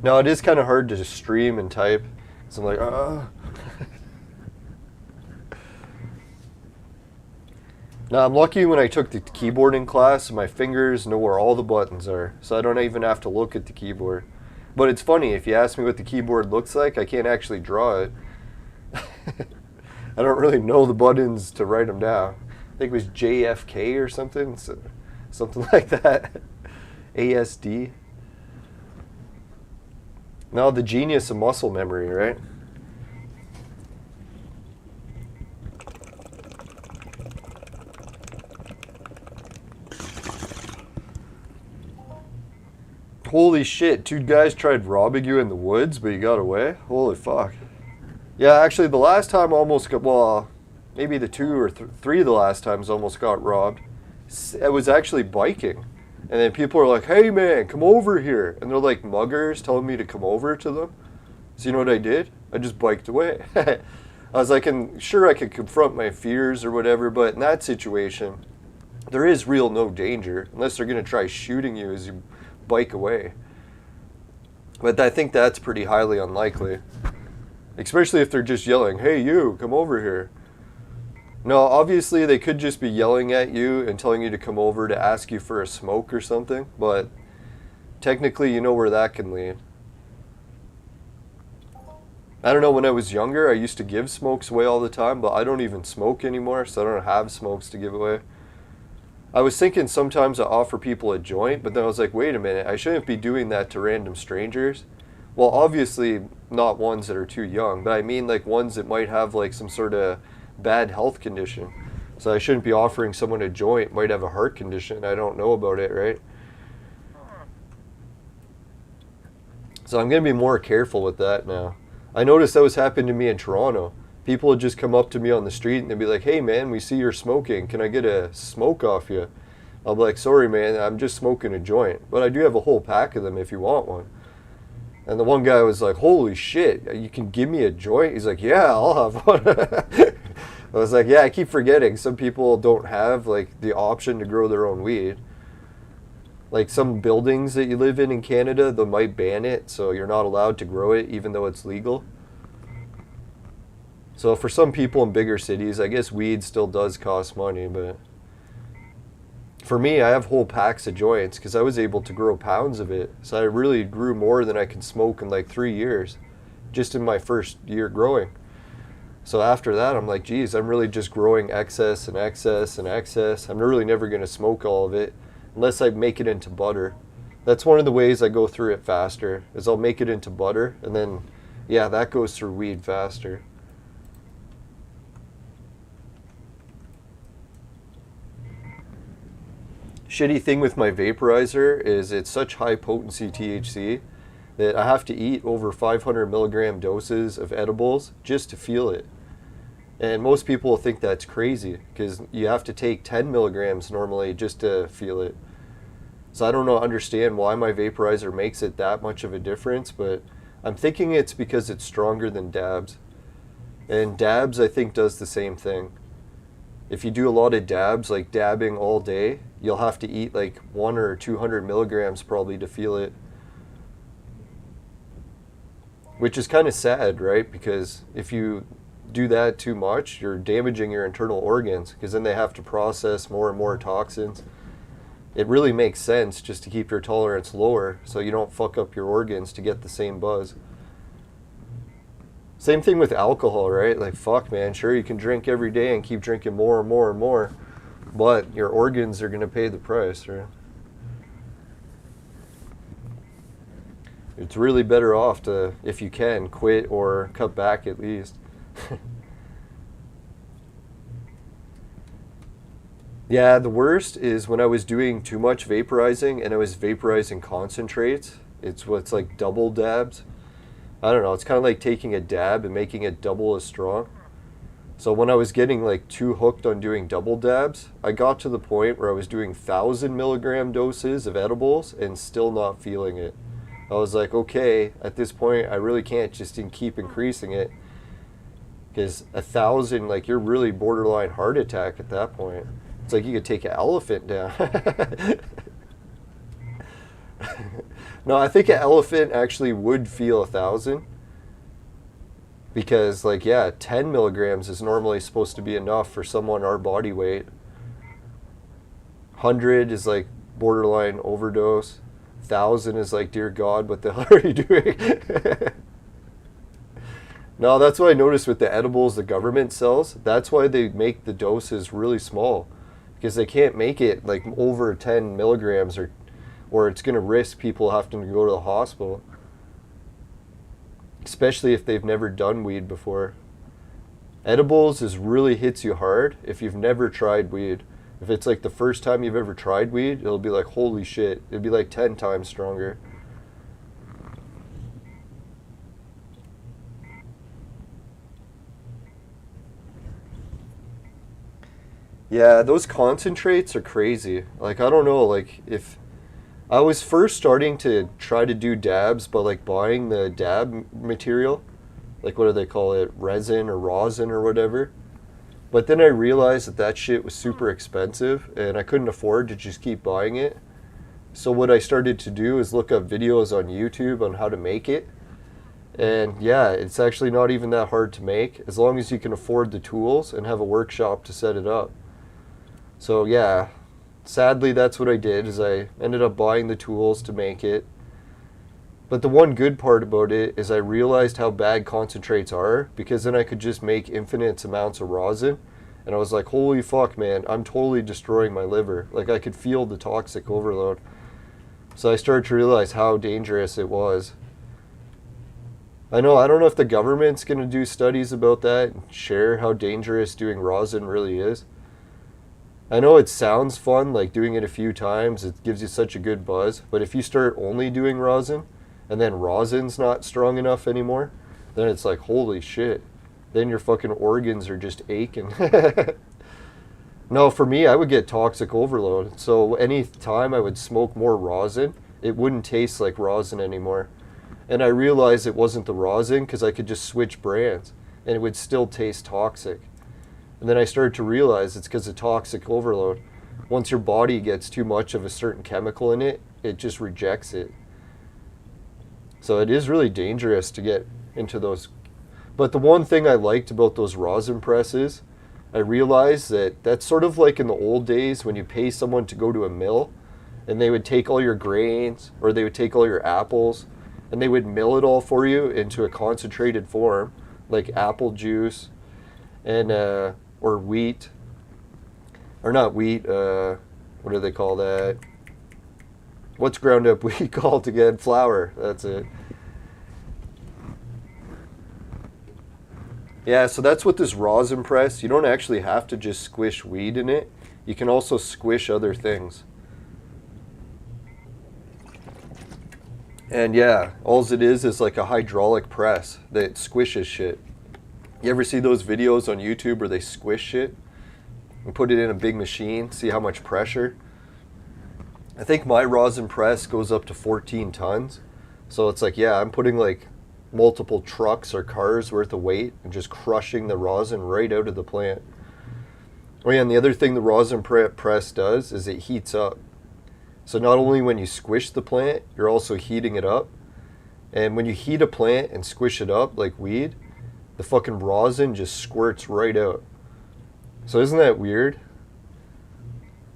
No, it is kind of hard to just stream and type. So I'm like, Now, I'm lucky when I took the keyboarding class, my fingers know where all the buttons are, so I don't even have to look at the keyboard. But it's funny, if you ask me what the keyboard looks like, I can't actually draw it. I don't really know the buttons to write them down. I think it was JFK or something, something like that. ASD. Now, the genius of muscle memory, right? Holy shit, 2 guys tried robbing you in the woods, but you got away? Holy fuck. Yeah, actually, the last time I almost got, well, maybe the 2 or 3 of the last times almost got robbed. I was actually biking. And then people are like, hey man, come over here. And they're like muggers telling me to come over to them. So you know what I did? I just biked away. I was like, sure I could confront my fears or whatever, but in that situation, there is real no danger, unless they're going to try shooting you as you bike away. But I think that's pretty highly unlikely. Especially if they're just yelling, hey you, come over here. No, obviously they could just be yelling at you and telling you to come over to ask you for a smoke or something, but technically you know where that can lead. I don't know, when I was younger I used to give smokes away all the time, but I don't even smoke anymore, so I don't have smokes to give away. I was thinking sometimes I offer people a joint, but then I was like, wait a minute, I shouldn't be doing that to random strangers. Well, obviously not ones that are too young, but I mean like ones that might have like some sort of bad health condition. So I shouldn't be offering someone a joint, might have a heart condition. I don't know about it, right? So I'm going to be more careful with that now. I noticed that was happening to me in Toronto. People would just come up to me on the street and they'd be like, hey man, we see you're smoking. Can I get a smoke off you? I'll be like, sorry man, I'm just smoking a joint. But I do have a whole pack of them if you want one. And the one guy was like, holy shit, you can give me a joint? He's like, yeah, I'll have one. I was like, yeah, I keep forgetting. Some people don't have like the option to grow their own weed. Like some buildings that you live in Canada, they might ban it, so you're not allowed to grow it even though it's legal. So for some people in bigger cities, I guess weed still does cost money, but for me, I have whole packs of joints because I was able to grow pounds of it. So I really grew more than I can smoke in like 3 years, just in my first year growing. So after that, I'm like, geez, I'm really just growing excess and excess and excess. I'm really never going to smoke all of it unless I make it into butter. That's one of the ways I go through it faster, is I'll make it into butter, and then, yeah, that goes through weed faster. Shitty thing with my vaporizer is it's such high potency THC that I have to eat over 500 milligram doses of edibles just to feel it. And most people think that's crazy because you have to take 10 milligrams normally just to feel it. So I don't understand why my vaporizer makes it that much of a difference, but I'm thinking it's because it's stronger than dabs. And dabs, I think, does the same thing. If you do a lot of dabs, like dabbing all day, you'll have to eat like 100 or 200 milligrams probably to feel it. Which is kind of sad, right? Because if you do that too much, you're damaging your internal organs, because then they have to process more and more toxins. It really makes sense just to keep your tolerance lower so you don't fuck up your organs to get the same buzz. Same thing with alcohol, right? Like, fuck, man, sure, you can drink every day and keep drinking more and more and more, but your organs are going to pay the price, right? It's really better off to, if you can, quit or cut back at least. Yeah, the worst is when I was doing too much vaporizing and I was vaporizing concentrates. It's what's like double dabs. I don't know, it's kind of like taking a dab and making it double as strong. So when I was getting like too hooked on doing double dabs, I got to the point where I was doing 1,000 milligram doses of edibles and still not feeling it. I was like, okay, at this point I really can't just keep increasing it, because 1,000, like, you're really borderline heart attack at that point. It's like you could take an elephant down. No, I think an elephant actually would feel 1,000. Because, like, yeah, 10 milligrams is normally supposed to be enough for someone our body weight. 100 is like borderline overdose. 1,000 is like, dear God, what the hell are you doing? No, that's what I noticed with the edibles the government sells. That's why they make the doses really small, because they can't make it like over 10 milligrams or it's going to risk people having to go to the hospital, especially if they've never done weed before. Edibles really hits you hard if you've never tried weed. If it's like the first time you've ever tried weed, it'll be like, holy shit, it'll be like 10 times stronger. Yeah, those concentrates are crazy. Like, I don't know, like, if I was first starting to try to do dabs, but like buying the dab material, like, what do they call it, resin or rosin or whatever. But then I realized that that shit was super expensive and I couldn't afford to just keep buying it. So what I started to do is look up videos on YouTube on how to make it. And yeah, it's actually not even that hard to make, as long as you can afford the tools and have a workshop to set it up. So yeah, sadly that's what I did, is I ended up buying the tools to make it. But the one good part about it is I realized how bad concentrates are, because then I could just make infinite amounts of rosin. And I was like, holy fuck, man, I'm totally destroying my liver. Like, I could feel the toxic overload. So I started to realize how dangerous it was. I know, I don't know if the government's going to do studies about that and share how dangerous doing rosin really is. I know it sounds fun, like doing it a few times, it gives you such a good buzz, but if you start only doing rosin, and then rosin's not strong enough anymore, then it's like, holy shit. Then your fucking organs are just aching. No, for me, I would get toxic overload. So any time I would smoke more rosin, it wouldn't taste like rosin anymore. And I realized it wasn't the rosin because I could just switch brands and it would still taste toxic. And then I started to realize it's because of toxic overload. Once your body gets too much of a certain chemical in it, it just rejects it. So it is really dangerous to get into those. But the one thing I liked about those rosin presses, I realized that that's sort of like in the old days when you pay someone to go to a mill and they would take all your grains or they would take all your apples and they would mill it all for you into a concentrated form like apple juice and or wheat, or not wheat, what do they call that? What's ground up wheat called again? Flour, that's it. Yeah, so that's what this rosin press, you don't actually have to just squish weed in it. You can also squish other things. And yeah, all it is like a hydraulic press that squishes shit. You ever see those videos on YouTube where they squish shit and put it in a big machine, see how much pressure? I think my rosin press goes up to 14 tons. So it's like, yeah, I'm putting like multiple trucks or cars worth of weight and just crushing the rosin right out of the plant. Oh yeah, and the other thing the rosin press does is it heats up. So not only when you squish the plant, you're also heating it up. And when you heat a plant and squish it up like weed, the fucking rosin just squirts right out. So isn't that weird?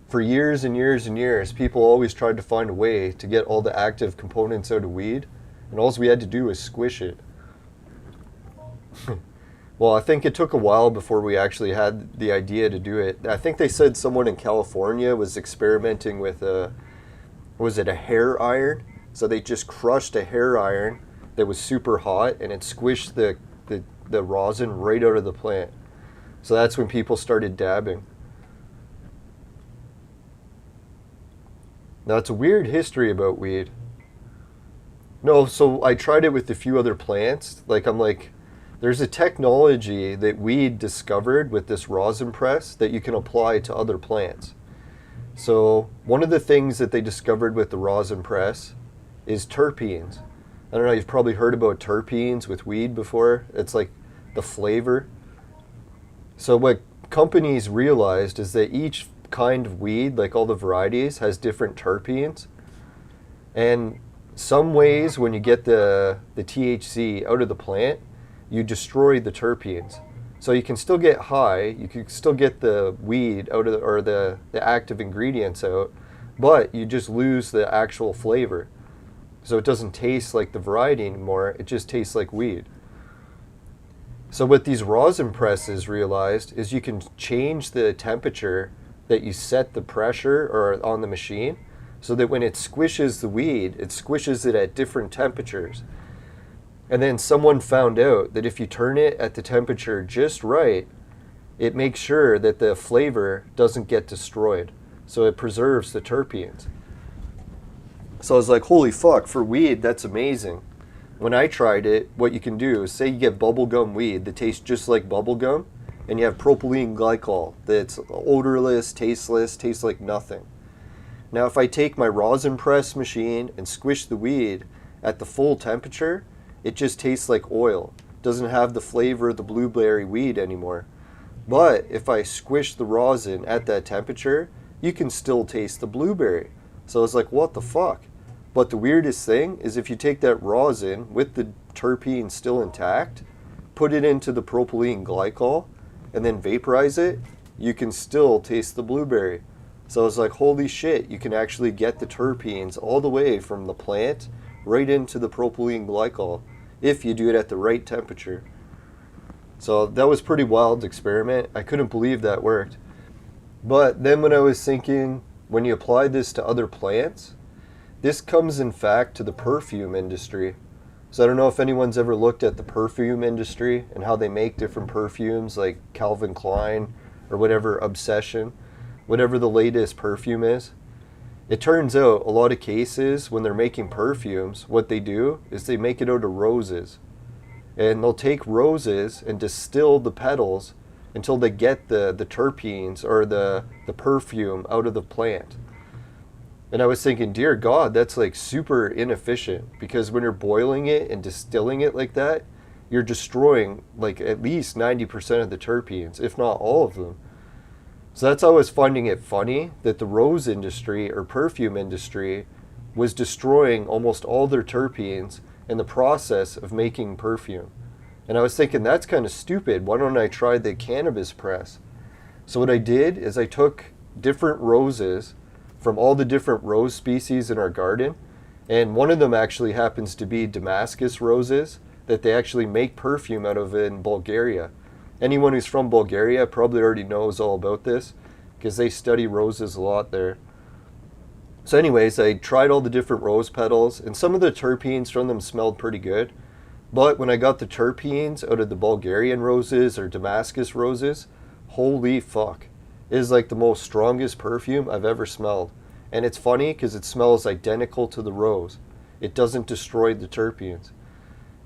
For years and years and years, people always tried to find a way to get all the active components out of weed, and all we had to do was squish it. Well, I think it took a while before we actually had the idea to do it. I think they said someone in California was experimenting with was it a hair iron? So they just crushed a hair iron that was super hot and it squished the rosin right out of the plant. So that's when people started dabbing. Now it's a weird history about weed. No, so I tried it with a few other plants. There's a technology that weed discovered with this rosin press that you can apply to other plants. So one of the things that they discovered with the rosin press is terpenes. I don't know, you've probably heard about terpenes with weed before. It's like the flavor. So what companies realized is that each kind of weed, like all the varieties, has different terpenes. And some ways when you get the THC out of the plant, you destroy the terpenes. So you can still get high, you can still get the weed out of the active ingredients out, but you just lose the actual flavor. So it doesn't taste like the variety anymore, it just tastes like weed. So what these rosin presses realized is you can change the temperature that you set the pressure or on the machine, so that when it squishes the weed, it squishes it at different temperatures. And then someone found out that if you turn it at the temperature just right, it makes sure that the flavor doesn't get destroyed. So it preserves the terpenes. So I was like, holy fuck, for weed, that's amazing. When I tried it, what you can do is say you get bubblegum weed that tastes just like bubblegum, and you have propylene glycol that's odorless, tasteless, tastes like nothing. Now if I take my rosin press machine and squish the weed at the full temperature, it just tastes like oil. It doesn't have the flavor of the blueberry weed anymore. But if I squish the rosin at that temperature, you can still taste the blueberry. So it's like, what the fuck? But the weirdest thing is if you take that rosin with the terpene still intact, put it into the propylene glycol, and then vaporize it, you can still taste the blueberry. So I was like, holy shit, you can actually get the terpenes all the way from the plant right into the propylene glycol if you do it at the right temperature. So that was a pretty wild experiment. I couldn't believe that worked. But then when I was thinking, when you apply this to other plants, this comes in fact to the perfume industry. So I don't know if anyone's ever looked at the perfume industry and how they make different perfumes like Calvin Klein or whatever, Obsession, whatever the latest perfume is. It turns out a lot of cases when they're making perfumes, what they do is they make it out of roses. And they'll take roses and distill the petals until they get the terpenes or the perfume out of the plant. And I was thinking, dear God, that's like super inefficient, because when you're boiling it and distilling it like that, you're destroying like at least 90% of the terpenes, if not all of them. So that's how I was finding it funny that the rose industry or perfume industry was destroying almost all their terpenes in the process of making perfume. And I was thinking, that's kind of stupid. Why don't I try the cannabis press? So what I did is I took different roses from all the different rose species in our garden, and one of them actually happens to be Damascus roses that they actually make perfume out of in Bulgaria. Anyone who's from Bulgaria probably already knows all about this because they study roses a lot there. So anyways, I tried all the different rose petals, and some of the terpenes from them smelled pretty good. But when I got the terpenes out of the Bulgarian roses or Damascus roses, holy fuck. It is like the most strongest perfume I've ever smelled. And it's funny because it smells identical to the rose. It doesn't destroy the terpenes.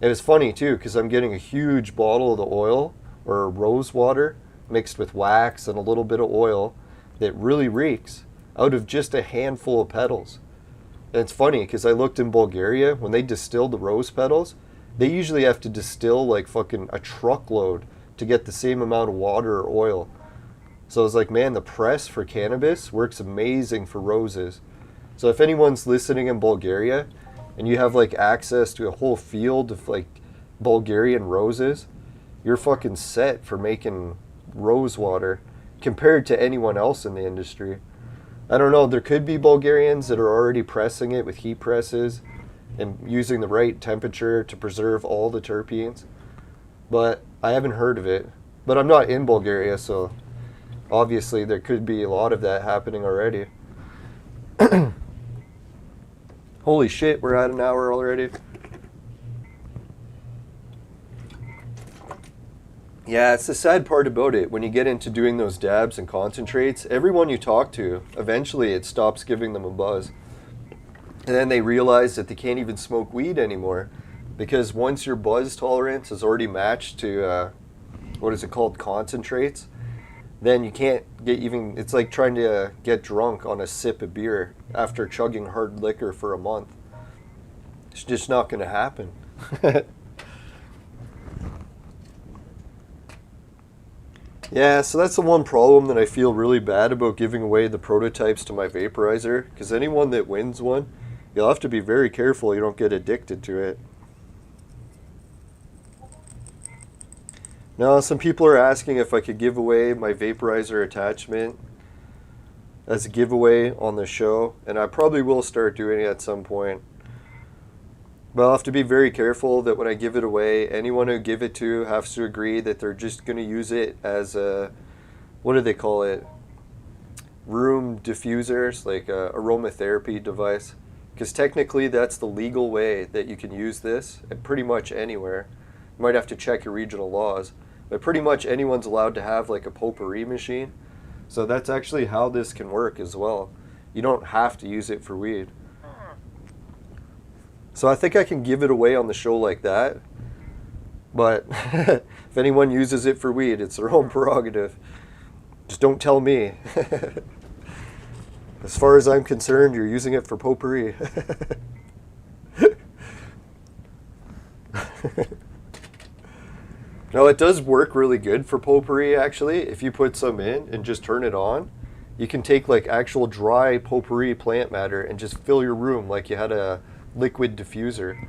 It was funny too because I'm getting a huge bottle of the oil or rose water mixed with wax and a little bit of oil that really reeks out of just a handful of petals. And it's funny because I looked in Bulgaria, when they distill the rose petals, they usually have to distill like fucking a truckload to get the same amount of water or oil. So I was like, man, the press for cannabis works amazing for roses. So if anyone's listening in Bulgaria and you have like access to a whole field of like Bulgarian roses, you're fucking set for making rose water compared to anyone else in the industry. I don't know, there could be Bulgarians that are already pressing it with heat presses and using the right temperature to preserve all the terpenes, but I haven't heard of it. But I'm not in Bulgaria, so obviously there could be a lot of that happening already. Holy shit, we're at an hour already. Yeah, it's the sad part about it. When you get into doing those dabs and concentrates, everyone you talk to, eventually it stops giving them a buzz. And then they realize that they can't even smoke weed anymore. Because once your buzz tolerance is already matched to, what is it called, concentrates, then you can't get even, it's like trying to get drunk on a sip of beer after chugging hard liquor for a month. It's just not going to happen. Yeah, so that's the one problem that I feel really bad about giving away the prototypes to my vaporizer, because anyone that wins one, you'll have to be very careful you don't get addicted to it. Now, some people are asking if I could give away my vaporizer attachment as a giveaway on the show, and I probably will start doing it at some point. But I'll have to be very careful that when I give it away, anyone who give it to has to agree that they're just going to use it as a, what do they call it? Room diffusers, like a aromatherapy device. Because technically that's the legal way that you can use this at pretty much anywhere. You might have to check your regional laws. But pretty much anyone's allowed to have like a potpourri machine. So that's actually how this can work as well. You don't have to use it for weed. So I think I can give it away on the show like that. But if anyone uses it for weed, it's their own prerogative. Just don't tell me. As far as I'm concerned, you're using it for potpourri. No, it does work really good for potpourri, actually. If you put some in and just turn it on, you can take like actual dry potpourri plant matter and just fill your room like you had a liquid diffuser.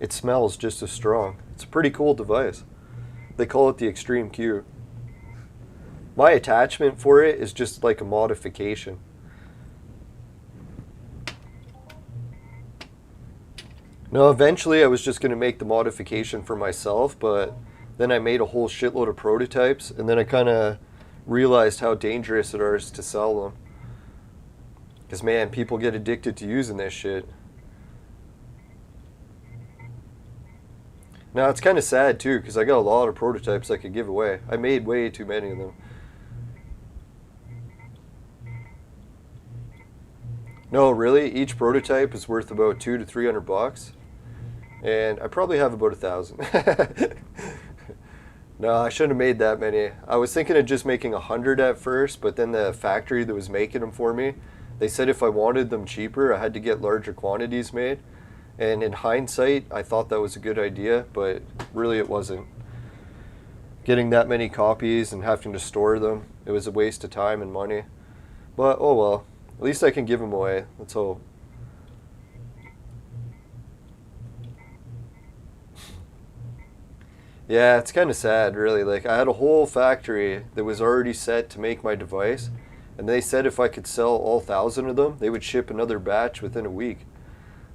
It smells just as strong. It's a pretty cool device. They call it the Extreme Q. My attachment for it is just like a modification. No, eventually I was just going to make the modification for myself, but then I made a whole shitload of prototypes, and then I kind of realized how dangerous it is to sell them. Because man, people get addicted to using this shit. Now it's kind of sad too, because I got a lot of prototypes I could give away. I made way too many of them. No, really, each prototype is worth about $200 to $300, and I probably have about 1,000. No, I shouldn't have made that many. I was thinking of just making 100 at first, but then the factory that was making them for me, they said if I wanted them cheaper, I had to get larger quantities made. And in hindsight, I thought that was a good idea, but really it wasn't. Getting that many copies and having to store them, it was a waste of time and money. But oh well, at least I can give them away. Let's hope. Yeah, it's kind of sad, really. Like, I had a whole factory that was already set to make my device, and they said if I could sell all 1,000 of them, they would ship another batch within a week.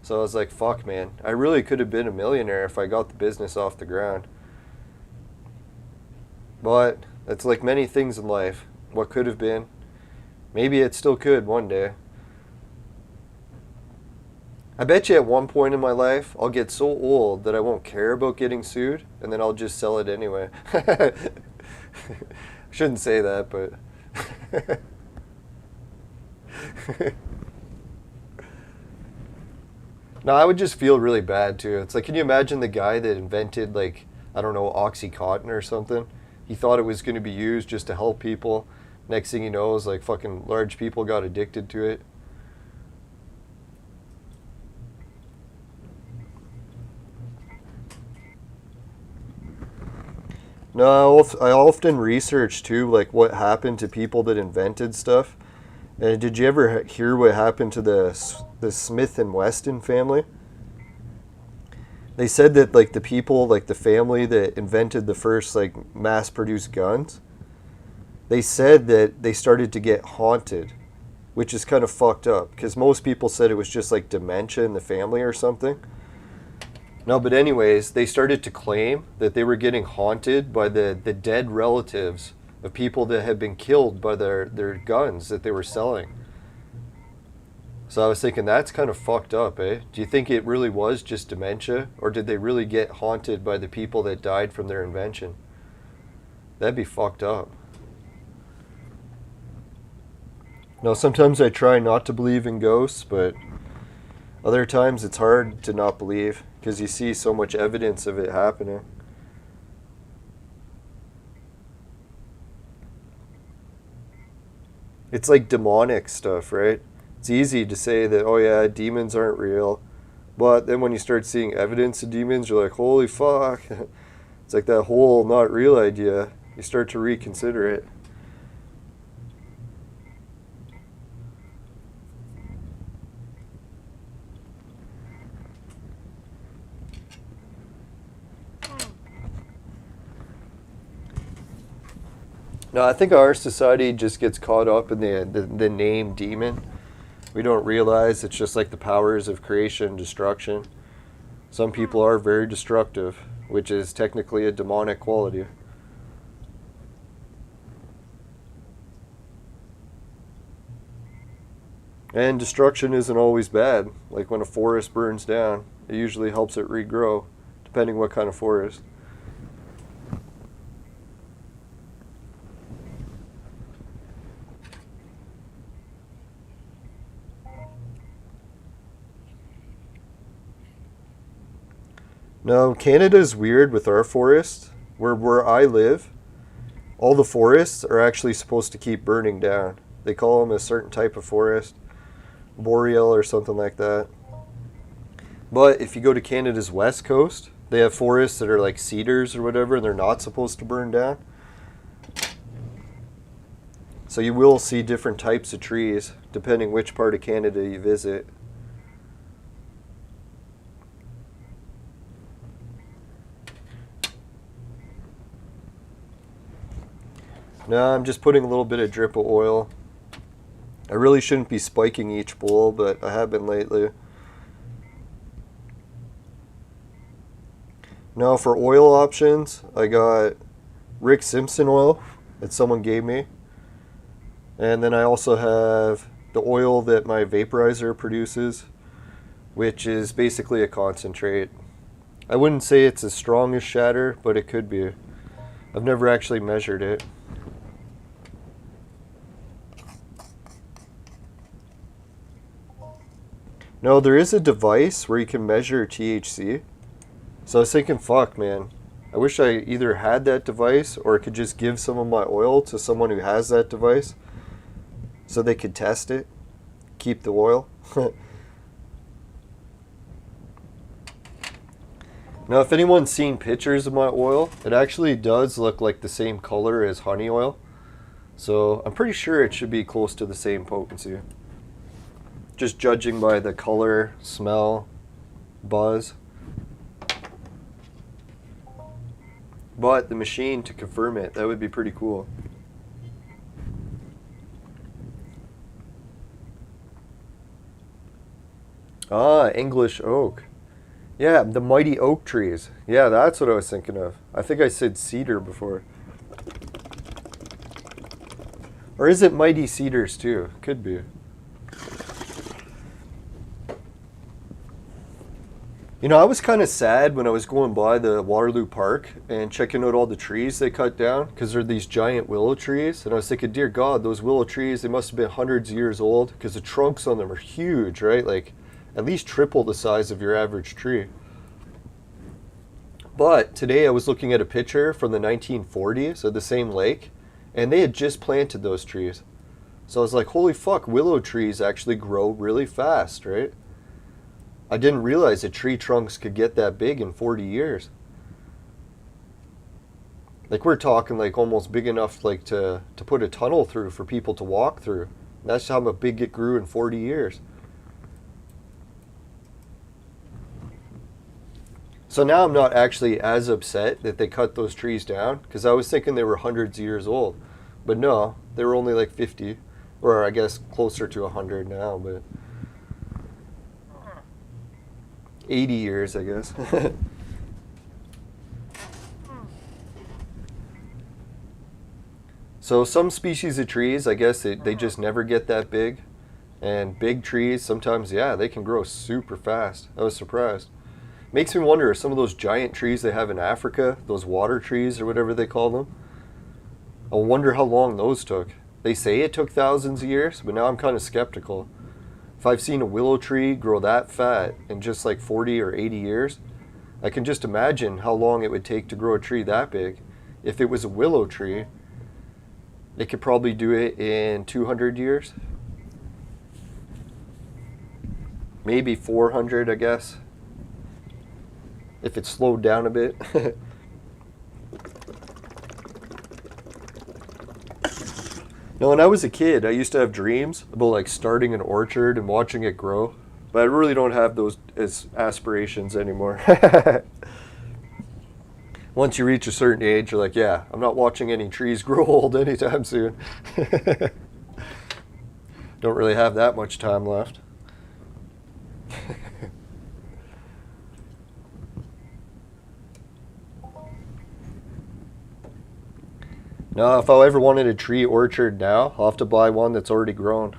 So I was like, fuck, man. I really could have been a millionaire if I got the business off the ground. But it's like many things in life. What could have been. Maybe it still could one day. I bet you at one point in my life, I'll get so old that I won't care about getting sued, and then I'll just sell it anyway. I shouldn't say that, but... No, I would just feel really bad, too. It's like, can you imagine the guy that invented, like, I don't know, Oxycontin or something? He thought it was going to be used just to help people. Next thing he knows, like, fucking large people got addicted to it. No, I often research, too, like, what happened to people that invented stuff. And did you ever hear what happened to the Smith and Wesson family? They said that, like, the people, like, the family that invented the first, like, mass-produced guns, they said that they started to get haunted, which is kind of fucked up, because most people said it was just, like, dementia in the family or something. No, but anyways, they started to claim that they were getting haunted by the dead relatives of people that had been killed by their guns that they were selling. So I was thinking, that's kind of fucked up, eh? Do you think it really was just dementia, or did they really get haunted by the people that died from their invention? That'd be fucked up. Now, sometimes I try not to believe in ghosts, but other times it's hard to not believe, because you see so much evidence of it happening. It's like demonic stuff, right? It's easy to say that, oh yeah, demons aren't real. But then when you start seeing evidence of demons, you're like, holy fuck. It's like that whole not real idea. You start to reconsider it. No, I think our society just gets caught up in the name demon. We don't realize it's just like the powers of creation and destruction. Some people are very destructive, which is technically a demonic quality. And destruction isn't always bad. Like when a forest burns down, it usually helps it regrow, depending what kind of forest. No, Canada's weird with our forests. Where I live, all the forests are actually supposed to keep burning down. They call them a certain type of forest, boreal or something like that. But if you go to Canada's west coast, they have forests that are like cedars or whatever, and they're not supposed to burn down. So you will see different types of trees depending which part of Canada you visit. No, I'm just putting a little bit of drip of oil. I really shouldn't be spiking each bowl, but I have been lately. Now for oil options, I got Rick Simpson oil that someone gave me. And then I also have the oil that my vaporizer produces, which is basically a concentrate. I wouldn't say it's as strong as shatter, but it could be. I've never actually measured it. No, there is a device where you can measure THC. So I was thinking, fuck, man. I wish I either had that device or I could just give some of my oil to someone who has that device so they could test it, keep the oil. Now, if anyone's seen pictures of my oil, it actually does look like the same color as honey oil. So I'm pretty sure it should be close to the same potency. Just judging by the color, smell, buzz. But the machine to confirm it, that would be pretty cool. Ah, English oak. Yeah, the mighty oak trees. Yeah, that's what I was thinking of. I think I said cedar before. Or is it mighty cedars too? Could be. You know, I was kind of sad when I was going by the Waterloo Park and checking out all the trees they cut down, because they're these giant willow trees. And I was thinking, dear God, those willow trees, they must have been hundreds of years old, because the trunks on them are huge, right? Like, at least triple the size of your average tree. But today I was looking at a picture from the 1940s of the same lake, and they had just planted those trees. So I was like, holy fuck, willow trees actually grow really fast, right? I didn't realize that tree trunks could get that big in 40 years. Like, we're talking like almost big enough like to put a tunnel through for people to walk through. That's how big it grew in 40 years. So now I'm not actually as upset that they cut those trees down, because I was thinking they were hundreds of years old. But no, they were only like 50, or I guess closer to 100 now, but 80 years, I guess. So some species of trees, I guess they just never get that big. And big trees, sometimes, yeah, they can grow super fast. I was surprised. Makes me wonder, some of those giant trees they have in Africa, those water trees or whatever they call them, I wonder how long those took. They say it took thousands of years, but now I'm kind of skeptical. If I've seen a willow tree grow that fat in just like 40 or 80 years, I can just imagine how long it would take to grow a tree that big. If it was a willow tree, it could probably do it in 200 years. Maybe 400, I guess. If it slowed down a bit. Now, when I was a kid, I used to have dreams about like starting an orchard and watching it grow. But I really don't have those as aspirations anymore. Once you reach a certain age, you're like, yeah, I'm not watching any trees grow old anytime soon. Don't really have that much time left. No, if I ever wanted a tree orchard now, I'll have to buy one that's already grown.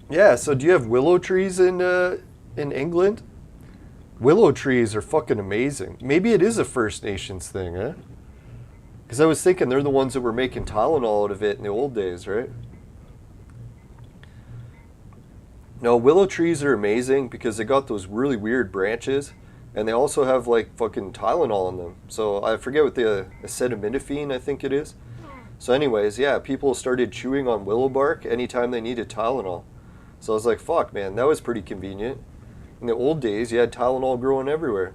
Yeah, so do you have willow trees in England? Willow trees are fucking amazing. Maybe it is a First Nations thing, eh? Because I was thinking they're the ones that were making Tylenol out of it in the old days, right? No, willow trees are amazing because they got those really weird branches, and they also have like fucking Tylenol in them. So I forget what the acetaminophen, I think it is. So anyways, yeah, people started chewing on willow bark anytime they needed Tylenol. So I was like, fuck, man, that was pretty convenient. In the old days, you had Tylenol growing everywhere.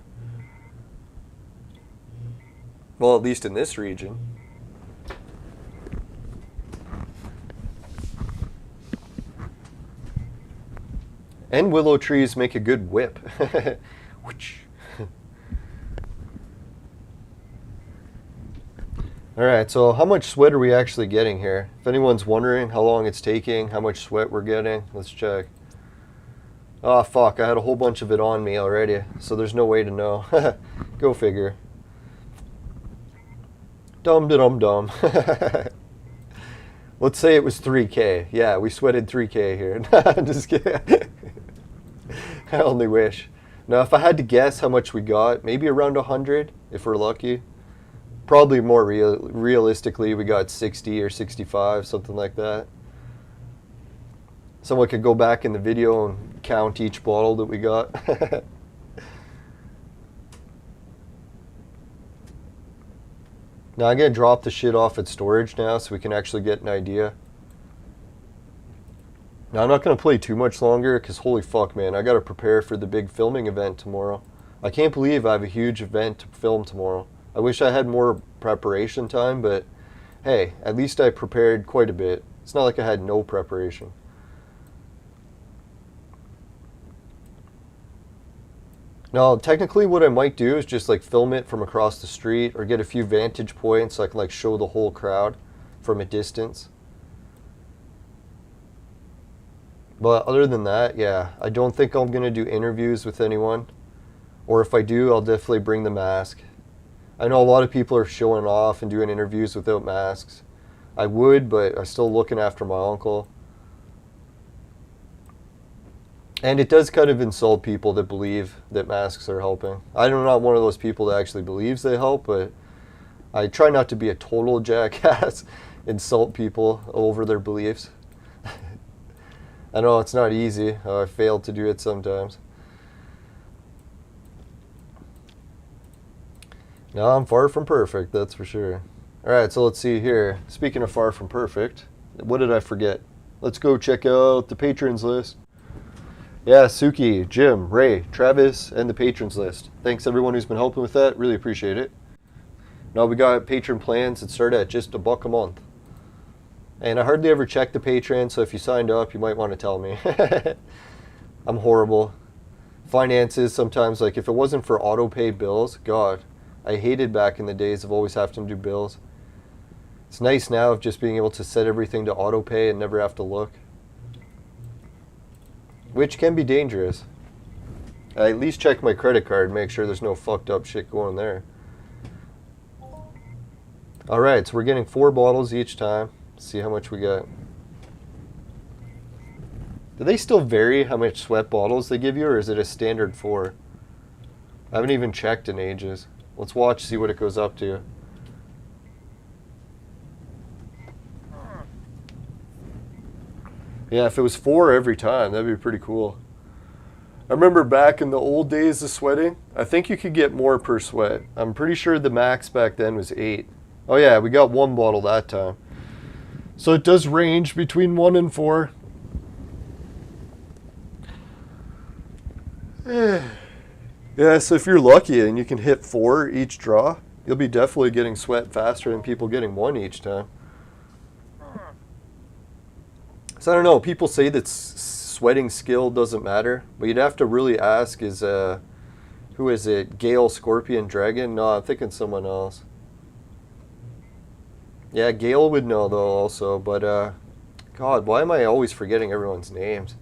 Well, at least in this region. And willow trees make a good whip. Alright, so how much sweat are we actually getting here? If anyone's wondering how long it's taking, how much sweat we're getting, let's check. Oh fuck, I had a whole bunch of it on me already, so there's no way to know. Go figure. Dum-de-dum-dum. Let's say it was 3K. Yeah, we sweated 3K here. I'm just kidding. I only wish. Now, if I had to guess how much we got, maybe around 100, if we're lucky. Probably more realistically, we got 60 or 65, something like that. Someone could go back in the video and count each bottle that we got. Now I'm going to drop the shit off at storage now so we can actually get an idea. Now I'm not going to play too much longer because holy fuck, man, I got to prepare for the big filming event tomorrow. I can't believe I have a huge event to film tomorrow. I wish I had more preparation time, but hey, at least I prepared quite a bit. It's not like I had no preparation. Now, technically what I might do is just like film it from across the street or get a few vantage points so I can like show the whole crowd from a distance. But other than that, yeah, I don't think I'm going to do interviews with anyone. Or if I do, I'll definitely bring the mask. I know a lot of people are showing off and doing interviews without masks. I would, but I'm still looking after my uncle. And it does kind of insult people that believe that masks are helping. I'm not one of those people that actually believes they help, but I try not to be a total jackass, insult people over their beliefs. I know it's not easy. I fail to do it sometimes. No, I'm far from perfect, that's for sure. Alright, so let's see here. Speaking of far from perfect, what did I forget? Let's go check out the patrons list. Yeah, Suki, Jim, Ray, Travis, and the patrons list. Thanks everyone who's been helping with that. Really appreciate it. Now we got patron plans that start at just $1 a month. And I hardly ever check the Patreon, so if you signed up, you might want to tell me. I'm horrible. Finances, sometimes, like if it wasn't for auto-pay bills, God, I hated back in the days of always having to do bills. It's nice now of just being able to set everything to auto-pay and never have to look. Which can be dangerous. I at least check my credit card, make sure there's no fucked up shit going there. Alright, so we're getting 4 bottles each time. Let's see how much we got. Do they still vary how much sweat bottles they give you, or is it a standard 4? I haven't even checked in ages. Let's watch, see what it goes up to. Yeah, if it was 4 every time, that'd be pretty cool. I remember back in the old days of sweating, I think you could get more per sweat. I'm pretty sure the max back then was 8. Oh yeah, we got 1 bottle that time. So it does range between 1 and 4. Yeah, so if you're lucky and you can hit 4 each draw, you'll be definitely getting sweat faster than people getting 1 each time. So I don't know, people say that sweating skill doesn't matter, but you'd have to really ask is, who is it, Gale, Scorpion, Dragon? No, I'm thinking someone else. Yeah, Gale would know though also, but God, why am I always forgetting everyone's names?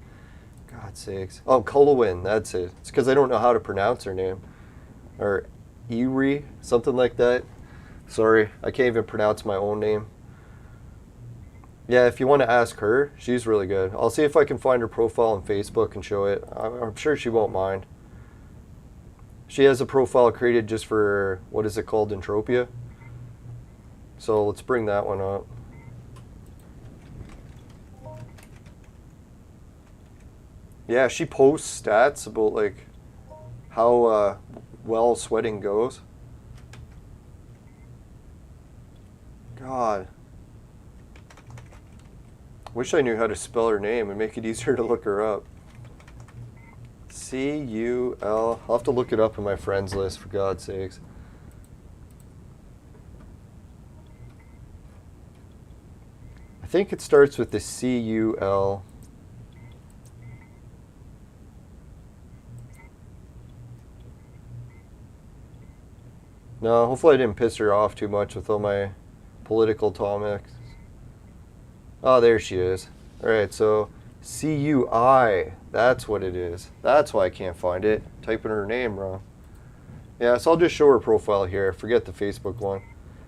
God's sakes. Oh, Culwin, that's it. It's because I don't know how to pronounce her name. Or Erie, something like that. Sorry, I can't even pronounce my own name. Yeah, if you want to ask her, she's really good. I'll see if I can find her profile on Facebook and show it. I'm sure she won't mind. She has a profile created just for, what is it called, Entropia? So let's bring that one up. Yeah, she posts stats about like how well sweating goes. God. Wish I knew how to spell her name and make it easier to look her up. C-U-L. I'll have to look it up in my friends list, for God's sakes. I think it starts with the C-U-L. No, hopefully I didn't piss her off too much with all my political topics. Oh, there she is. Alright, so C-U-I. That's what it is. That's why I can't find it. Typing her name wrong. Yeah, so I'll just show her profile here. Forget the Facebook one.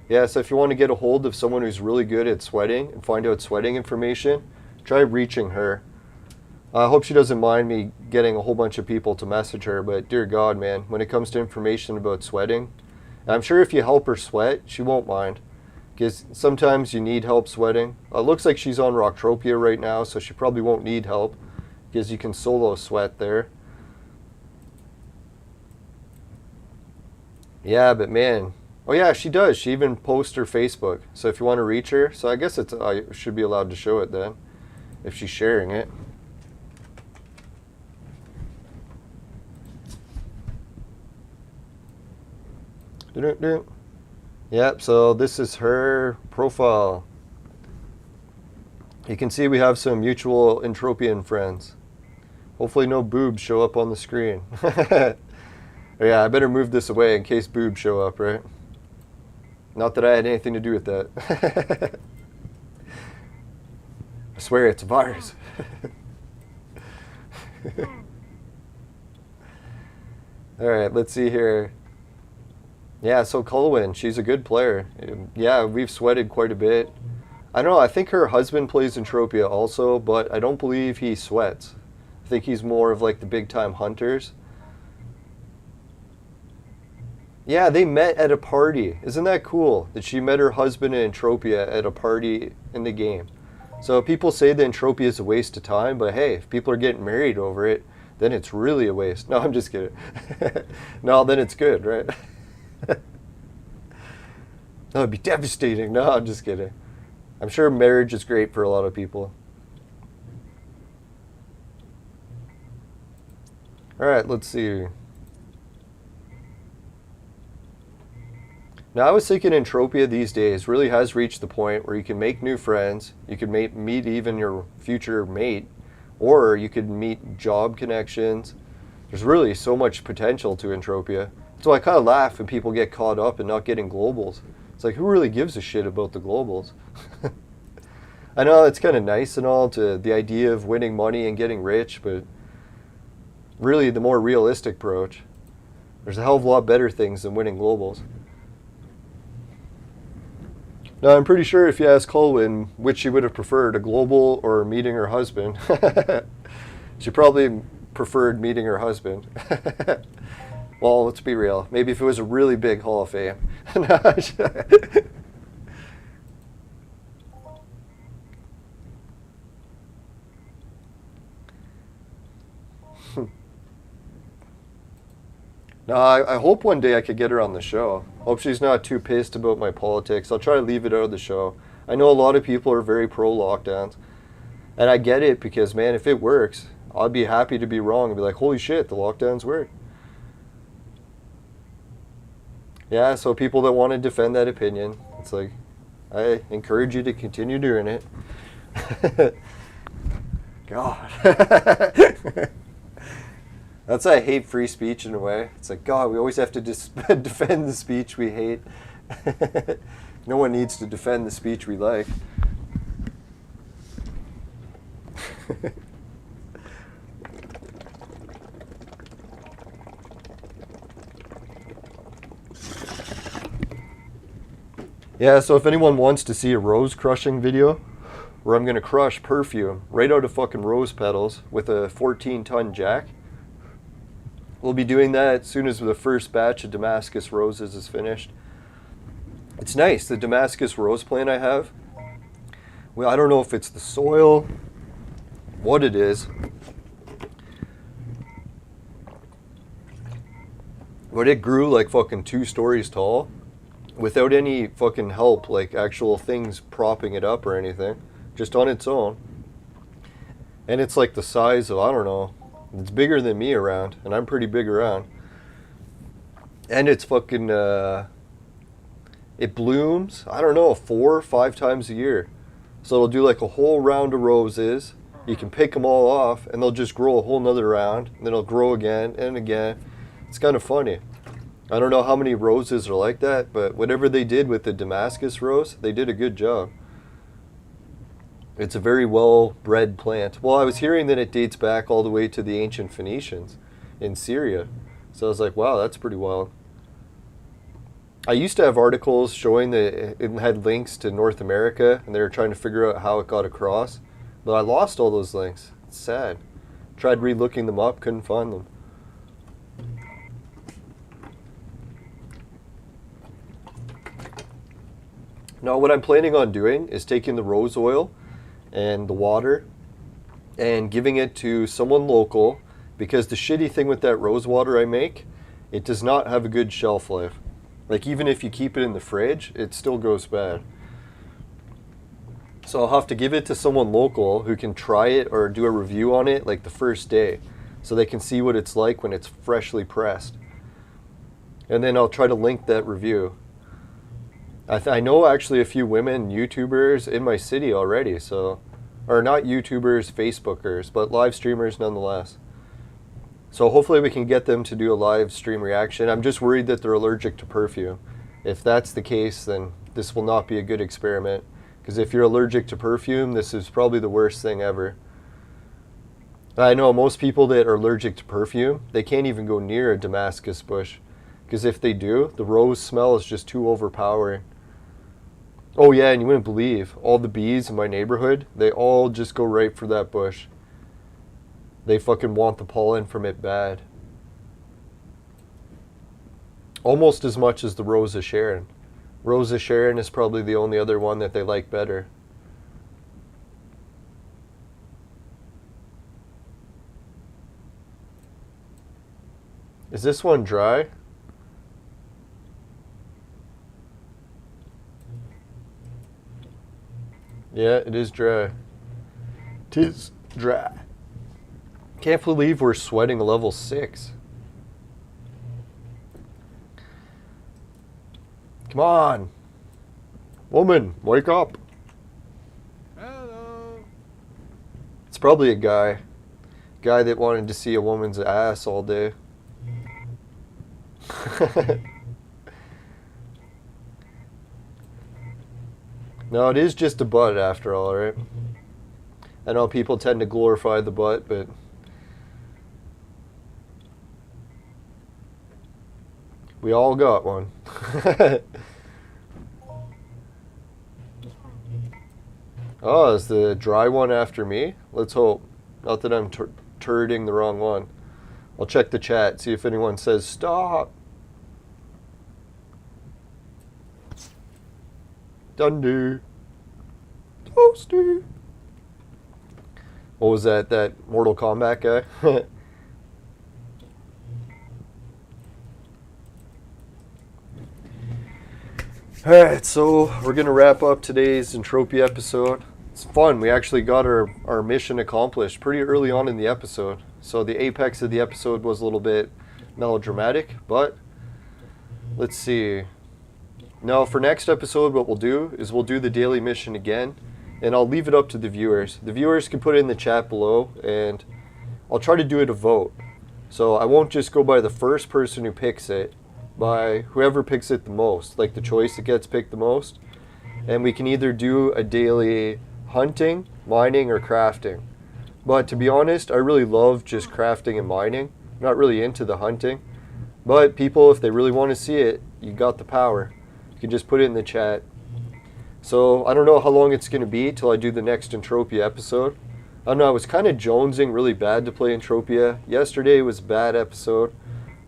Yeah, so if you want to get a hold of someone who's really good at sweating and find out sweating information, try reaching her. I hope she doesn't mind me getting a whole bunch of people to message her, but dear God, man, when it comes to information about sweating, I'm sure if you help her sweat, she won't mind. Because sometimes you need help sweating. It looks like she's on Rocktropia right now, so she probably won't need help, because you can solo sweat there. Yeah, but man, oh yeah, she does. She even posts her Facebook. So if you want to reach her, so I guess I should be allowed to show it then, if she's sharing it. Yep, so this is her profile. You can see we have some mutual Entropian friends. Hopefully no boobs show up on the screen. Yeah, I better move this away in case boobs show up, right? Not that I had anything to do with that. I swear it's a virus. Alright, let's see here. Yeah, so Colwyn, she's a good player. Yeah, we've sweated quite a bit. I don't know, I think her husband plays Entropia also, but I don't believe he sweats. I think he's more of like the big time hunters. Yeah, they met at a party. Isn't that cool that she met her husband in Entropia at a party in the game? So people say that Entropia is a waste of time, but hey, if people are getting married over it, then it's really a waste. No, I'm just kidding. No, then it's good, right? That would be devastating. No, I'm just kidding. I'm sure marriage is great for a lot of people. Alright, let's see. Now I was thinking Entropia these days really has reached the point where you can make new friends, you can meet even your future mate, or you could meet job connections. There's really so much potential to Entropia. So I kind of laugh when people get caught up in not getting globals. It's like, who really gives a shit about the globals? I know it's kind of nice and all, to the idea of winning money and getting rich, but really the more realistic approach, there's a hell of a lot better things than winning globals. Now I'm pretty sure if you ask Colwyn which she would have preferred, a global or meeting her husband, she probably preferred meeting her husband. Well, let's be real. Maybe if it was a really big Hall of Fame. No, I hope one day I could get her on the show. Hope she's not too pissed about my politics. I'll try to leave it out of the show. I know a lot of people are very pro-lockdowns. And I get it because, man, if it works, I'd be happy to be wrong and be like, holy shit, the lockdowns work. Yeah, so people that want to defend that opinion, it's like, I encourage you to continue doing it. God. That's why I hate free speech in a way. It's like, God, we always have to defend the speech we hate. No one needs to defend the speech we like. Yeah, so if anyone wants to see a rose crushing video, where I'm going to crush perfume right out of fucking rose petals with a 14-ton jack, we'll be doing that as soon as the first batch of Damascus roses is finished. It's nice, the Damascus rose plant I have. Well, I don't know if it's the soil, what it is, but it grew like fucking 2 stories tall without any fucking help, like actual things propping it up or anything, just on its own. And it's like the size of, I don't know, it's bigger than me around, and I'm pretty big around. And it's fucking, it blooms, I don't know, 4 or 5 times a year. So it'll do like a whole round of roses. You can pick them all off, and they'll just grow a whole nother round, and then it'll grow again and again. It's kind of funny. I don't know how many roses are like that, but whatever they did with the Damascus rose, they did a good job. It's a very well-bred plant. Well, I was hearing that it dates back all the way to the ancient Phoenicians in Syria. So I was like, wow, that's pretty wild. I used to have articles showing that it had links to North America, and they were trying to figure out how it got across. But I lost all those links. It's sad. Tried re-looking them up, couldn't find them. Now what I'm planning on doing is taking the rose oil and the water and giving it to someone local, because the shitty thing with that rose water I make, it does not have a good shelf life. Like, even if you keep it in the fridge, it still goes bad. So I'll have to give it to someone local who can try it or do a review on it like the first day, so they can see what it's like when it's freshly pressed. And then I'll try to link that review. I know actually a few women YouTubers in my city already, so, or not YouTubers, Facebookers, but live streamers nonetheless. So hopefully we can get them to do a live stream reaction. I'm just worried that they're allergic to perfume. If that's the case, then this will not be a good experiment. Because if you're allergic to perfume, this is probably the worst thing ever. I know most people that are allergic to perfume, they can't even go near a Damascus bush. Because if they do, the rose smell is just too overpowering. Oh yeah, and you wouldn't believe, all the bees in my neighborhood, they all just go right for that bush. They fucking want the pollen from it bad. Almost as much as the Rose of Sharon. Rose of Sharon is probably the only other one that they like better. Is this one dry? Yeah, it is dry. 'Tis dry. Can't believe we're sweating a level 6. Come on. Woman, wake up. Hello. It's probably a guy. Guy that wanted to see a woman's ass all day. No, it is just a butt after all, right? I know people tend to glorify the butt, but we all got one. Oh, is the dry one after me? Let's hope. Not that I'm turning the wrong one. I'll check the chat, see if anyone says stop. Dundee. Toasty. What was that? That Mortal Kombat guy? Alright, so we're going to wrap up today's Entropia episode. It's fun. We actually got our mission accomplished pretty early on in the episode. So the apex of the episode was a little bit melodramatic, but let's see. Now for next episode, what we'll do is we'll do the daily mission again, and I'll leave it up to the viewers. The viewers can put it in the chat below, and I'll try to do it a vote. So I won't just go by the first person who picks it, by whoever picks it the most, like the choice that gets picked the most. And we can either do a daily hunting, mining, or crafting. But to be honest, I really love just crafting and mining. I'm not really into the hunting. But people, if they really want to see it, you got the power. You can just put it in the chat. So I don't know how long it's going to be till I do the next Entropia episode. I don't know, I was kind of jonesing really bad to play Entropia. Yesterday was a bad episode.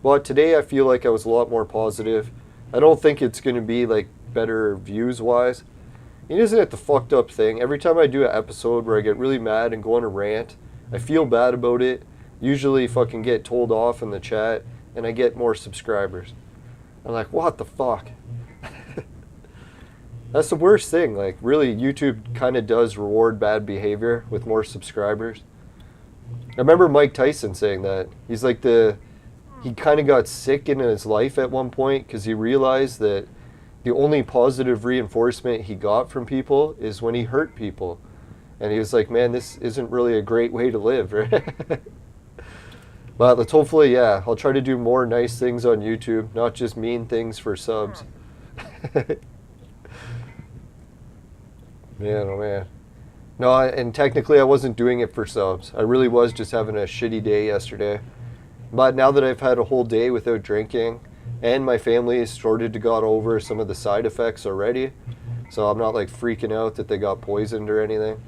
But today I feel like I was a lot more positive. I don't think it's going to be like better views wise. Isn't it the fucked up thing? Every time I do an episode where I get really mad and go on a rant, I feel bad about it. Usually fucking get told off in the chat and I get more subscribers. I'm like, what the fuck? That's the worst thing. Like, really, YouTube kind of does reward bad behavior with more subscribers. I remember Mike Tyson saying that. He's like he kind of got sick in his life at one point because he realized that the only positive reinforcement he got from people is when he hurt people. And he was like, man, this isn't really a great way to live, right? But let's hopefully, yeah, I'll try to do more nice things on YouTube, not just mean things for subs. Man, oh man. No, and technically I wasn't doing it for subs. I really was just having a shitty day yesterday. But now that I've had a whole day without drinking, And my family started to got over some of the side effects already. So I'm not like freaking out that they got poisoned or anything.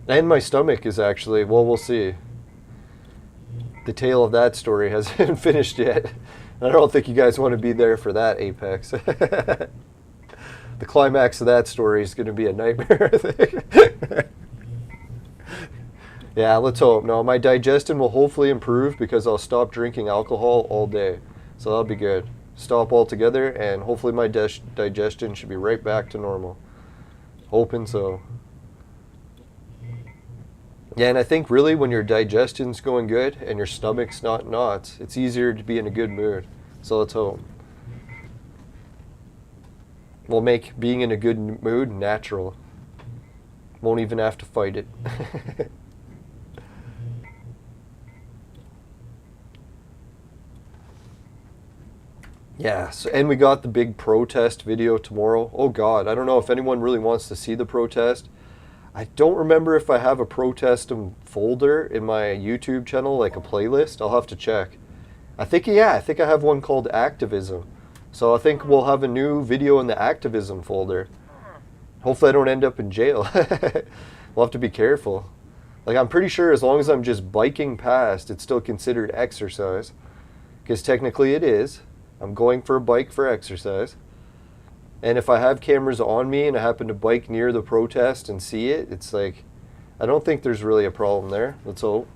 And my stomach is actually, well, we'll see. The tale of that story hasn't finished yet. I don't think you guys want to be there for that apex. The climax of that story is going to be a nightmare, I think. Yeah, let's hope. No, my digestion will hopefully improve because I'll stop drinking alcohol all day. So that'll be good. Stop altogether, and hopefully my digestion should be right back to normal. Hoping so. Yeah, and I think really when your digestion's going good and your stomach's not knots, it's easier to be in a good mood. So let's hope. We'll make being in a good mood natural. Won't even have to fight it. Yeah, so, and we got the big protest video tomorrow. Oh God, I don't know if anyone really wants to see the protest. I don't remember if I have a protest folder in my YouTube channel, like a playlist. I'll have to check. I think I have one called Activism. So I think we'll have a new video in the Activism folder. Hopefully I don't end up in jail. We'll have to be careful. Like, I'm pretty sure as long as I'm just biking past, it's still considered exercise. Because technically it is. I'm going for a bike for exercise. And if I have cameras on me and I happen to bike near the protest and see it, it's like, I don't think there's really a problem there. Let's hope.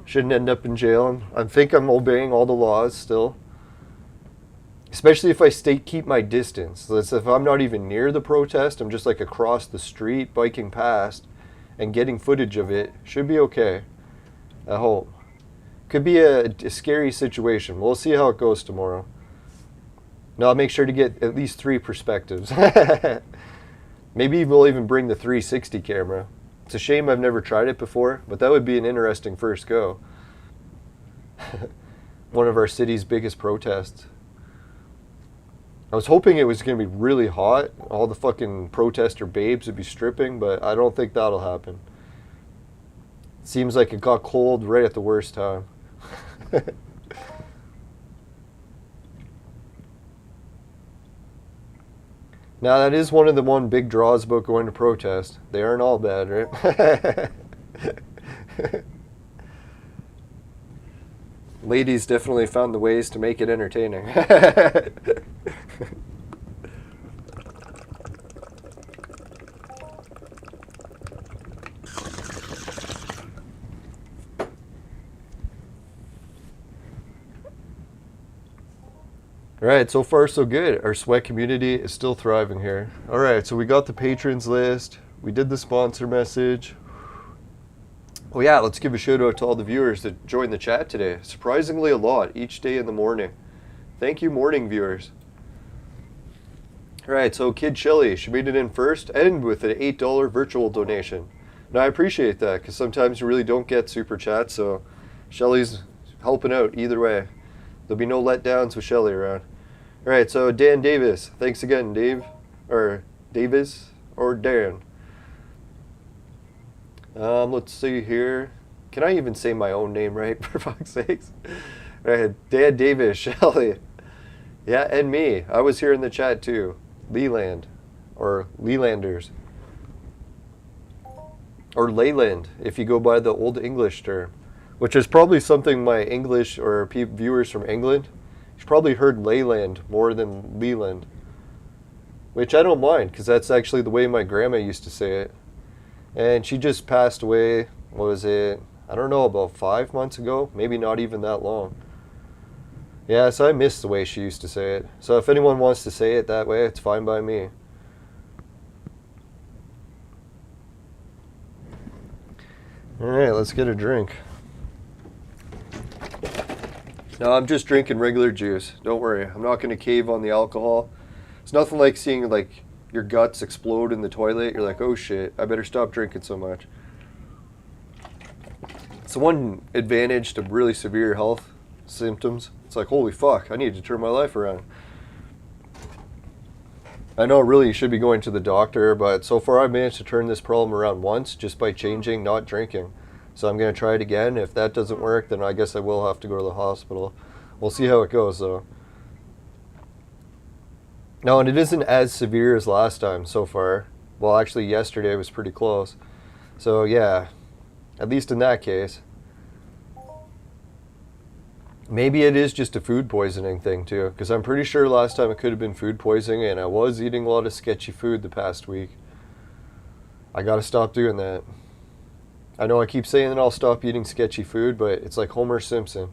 Shouldn't end up in jail. I think I'm obeying all the laws still. Especially if I keep my distance. So if I'm not even near the protest, I'm just like across the street biking past and getting footage of it, should be okay. I hope. Could be a scary situation. We'll see how it goes tomorrow. No, I'll make sure to get at least 3 perspectives. Maybe we'll even bring the 360 camera. It's a shame I've never tried it before, but that would be an interesting first go. One of our city's biggest protests. I was hoping it was going to be really hot. All the fucking protester babes would be stripping, but I don't think that'll happen. Seems like it got cold right at the worst time. Now that is one of the big draws about going to protest. They aren't all bad, right? Ladies definitely found the ways to make it entertaining. Alright, so far so good. Our sweat community is still thriving here. Alright, so we got the patrons list. We did the sponsor message. Oh yeah, let's give a shout out to all the viewers that joined the chat today. Surprisingly a lot, each day in the morning. Thank you, morning viewers. Alright, so Kid Shelly, she made it in first and with an $8 virtual donation. Now I appreciate that, because sometimes you really don't get super chats, so Shelly's helping out either way. There'll be no letdowns with Shelly around. Alright, so Dan Davis. Thanks again, Dave. Or Davis. Or Dan. Let's see here. Can I even say my own name right, for fuck's sakes? Alright, Dan Davis, Shelly. Yeah, and me. I was here in the chat too. Leland. Or Lelanders. Or Leyland, if you go by the Old English term. Which is probably something my English or viewers from England, you've probably heard Leyland more than Leland. Which I don't mind, because that's actually the way my grandma used to say it. And she just passed away, what was it? I don't know, about 5 months ago? Maybe not even that long. Yeah, so I miss the way she used to say it. So if anyone wants to say it that way, it's fine by me. Alright, let's get a drink. No, I'm just drinking regular juice. Don't worry. I'm not going to cave on the alcohol. It's nothing like seeing like your guts explode in the toilet. You're like, oh shit, I better stop drinking so much. It's the one advantage to really severe health symptoms. It's like, holy fuck, I need to turn my life around. I know really you should be going to the doctor, but so far I've managed to turn this problem around once just by not drinking. So I'm going to try it again. If that doesn't work, then I guess I will have to go to the hospital. We'll see how it goes, though. No, and it isn't as severe as last time so far. Well, actually, yesterday was pretty close. So, yeah, at least in that case. Maybe it is just a food poisoning thing, too. Because I'm pretty sure last time it could have been food poisoning, and I was eating a lot of sketchy food the past week. I gotta stop doing that. I know I keep saying that I'll stop eating sketchy food, but it's like Homer Simpson.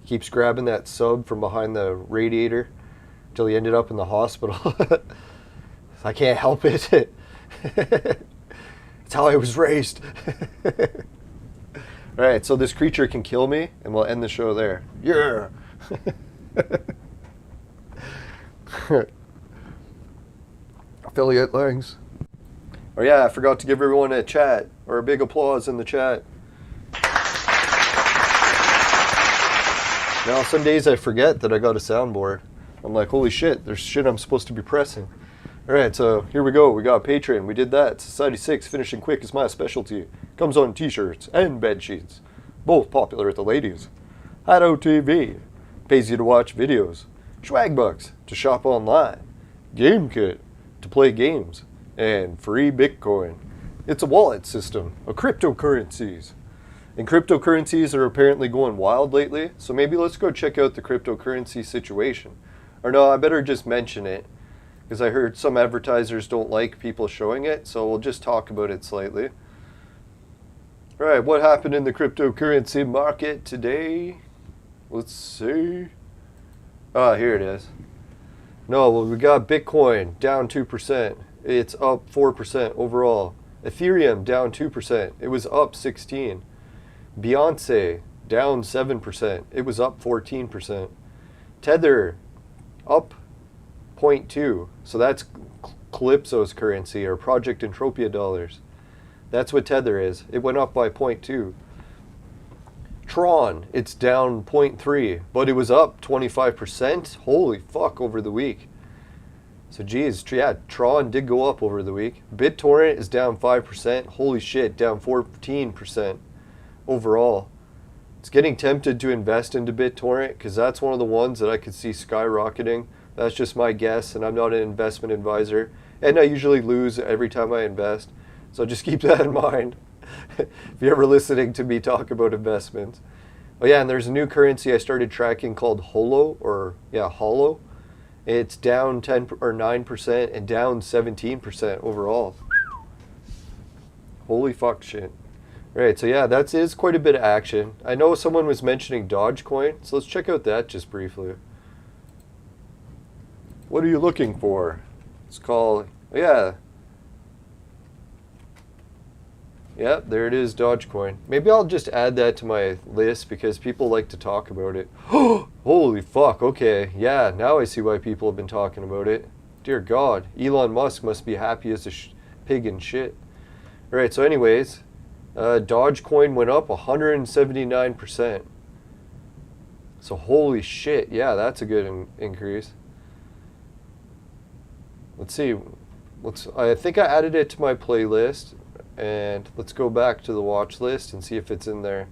He keeps grabbing that sub from behind the radiator until he ended up in the hospital. I can't help it. It's how I was raised. Alright, so this creature can kill me, and we'll end the show there. Yeah! Affiliate links. Oh yeah, I forgot to give everyone a chat, or a big applause in the chat. Now, some days I forget that I got a soundboard. I'm like, holy shit, there's shit I'm supposed to be pressing. Alright, so here we go. We got Patreon. We did that. Society 6, finishing quick is my specialty. Comes on t-shirts and bed sheets. Both popular with the ladies. Hideout TV. Pays you to watch videos. Swag bucks to shop online. GameKit to play games. And free Bitcoin. It's a wallet system of cryptocurrencies. And cryptocurrencies are apparently going wild lately, so maybe let's go check out the cryptocurrency situation. Or no, I better just mention it, because I heard some advertisers don't like people showing it, so we'll just talk about it slightly. Alright, what happened in the cryptocurrency market today? Let's see. Ah, here it is. No, well, we got Bitcoin down 2%. It's up 4% overall. Ethereum down 2%. It was up 16%. Beyonce down 7%. It was up 14%. Tether up 0.2. So that's Calypso's currency, or Project Entropia dollars. That's what Tether is. It went up by 0.2. Tron, it's down 0.3, but it was up 25%. Holy fuck, over the week. So geez, yeah, Tron did go up over the week. BitTorrent is down 5%. Holy shit, down 14% overall. It's getting tempted to invest into BitTorrent because that's one of the ones that I could see skyrocketing. That's just my guess, and I'm not an investment advisor. And I usually lose every time I invest. So just keep that in mind if you're ever listening to me talk about investments. Oh yeah, and there's a new currency I started tracking called Holo, Holo. It's down 10 or 9% and down 17% overall. Holy fuck shit. Right, so yeah, that is quite a bit of action. I know someone was mentioning Dogecoin, so let's check out that just briefly. What are you looking for? It's called, yeah. Yep, there it is, Dogecoin. Maybe I'll just add that to my list because people like to talk about it. Holy fuck, okay. Yeah, now I see why people have been talking about it. Dear God, Elon Musk must be happy as a pig in shit. Alright, so anyways, Dogecoin went up 179%. So holy shit, yeah, that's a good increase. Let's see. I think I added it to my playlist. And let's go back to the watch list and see if it's in there.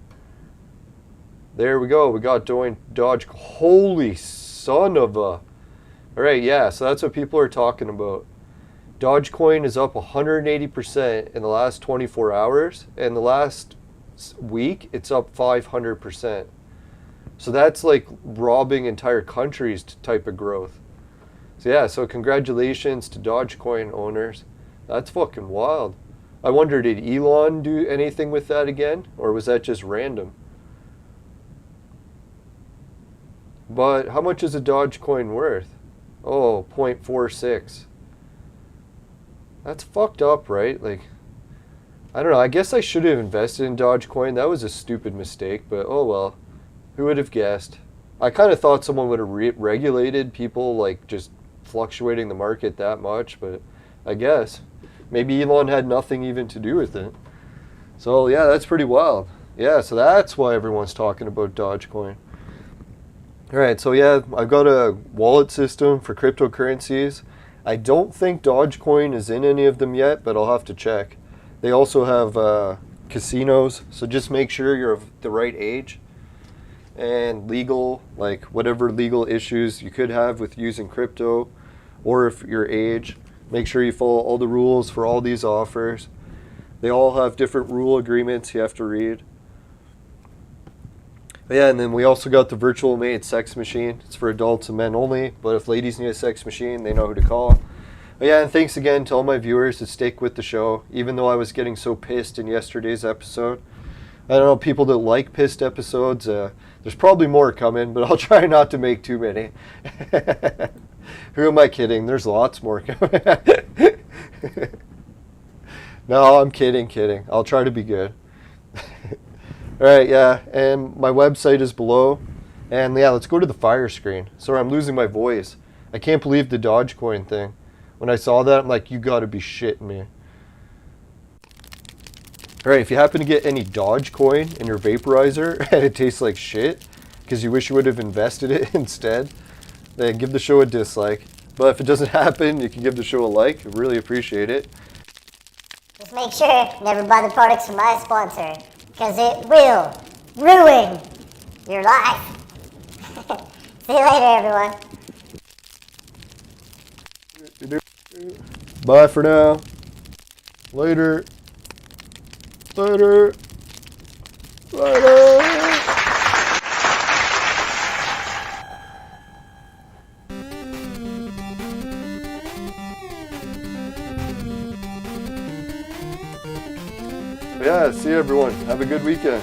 There we go. We got Doge. Holy son of a... Alright, yeah, so that's what people are talking about. Dogecoin is up 180% in the last 24 hours. And the last week, it's up 500%. So that's like robbing entire countries type of growth. So yeah, so congratulations to Dogecoin owners. That's fucking wild. I wonder, did Elon do anything with that again? Or was that just random? But how much is a Dogecoin worth? Oh, 0.46. That's fucked up, right? Like, I don't know. I guess I should have invested in Dogecoin. That was a stupid mistake, but oh well. Who would have guessed? I kind of thought someone would have regulated people, like, just fluctuating the market that much, but I guess. Maybe Elon had nothing even to do with it. So yeah, that's pretty wild. Yeah, so that's why everyone's talking about Dogecoin. Alright, so yeah, I've got a wallet system for cryptocurrencies. I don't think Dogecoin is in any of them yet, but I'll have to check. They also have casinos, so just make sure you're of the right age. and legal, like whatever legal issues you could have with using crypto, or if your age. Make sure you follow all the rules for all these offers. They all have different rule agreements you have to read. But yeah, and then we also got the virtual maid sex machine. It's for adults and men only, but if ladies need a sex machine, they know who to call. But yeah, and thanks again to all my viewers that stick with the show, even though I was getting so pissed in yesterday's episode. I don't know, people that like pissed episodes, there's probably more coming, but I'll try not to make too many. Who am I kidding? There's lots more coming. No, I'm kidding. I'll try to be good. Alright, yeah, and my website is below. And yeah, let's go to the fire screen. Sorry, I'm losing my voice. I can't believe the Dogecoin thing. When I saw that, I'm like, you gotta be shitting me. Alright, if you happen to get any Dogecoin in your vaporizer and it tastes like shit, because you wish you would have invested it instead, then give the show a dislike. But if it doesn't happen, you can give the show a like. I really appreciate it. Just make sure you never buy the products from my sponsor, because it will ruin your life. See you later, everyone. Bye for now. Later. Later. Yeah, see you everyone. Have a good weekend.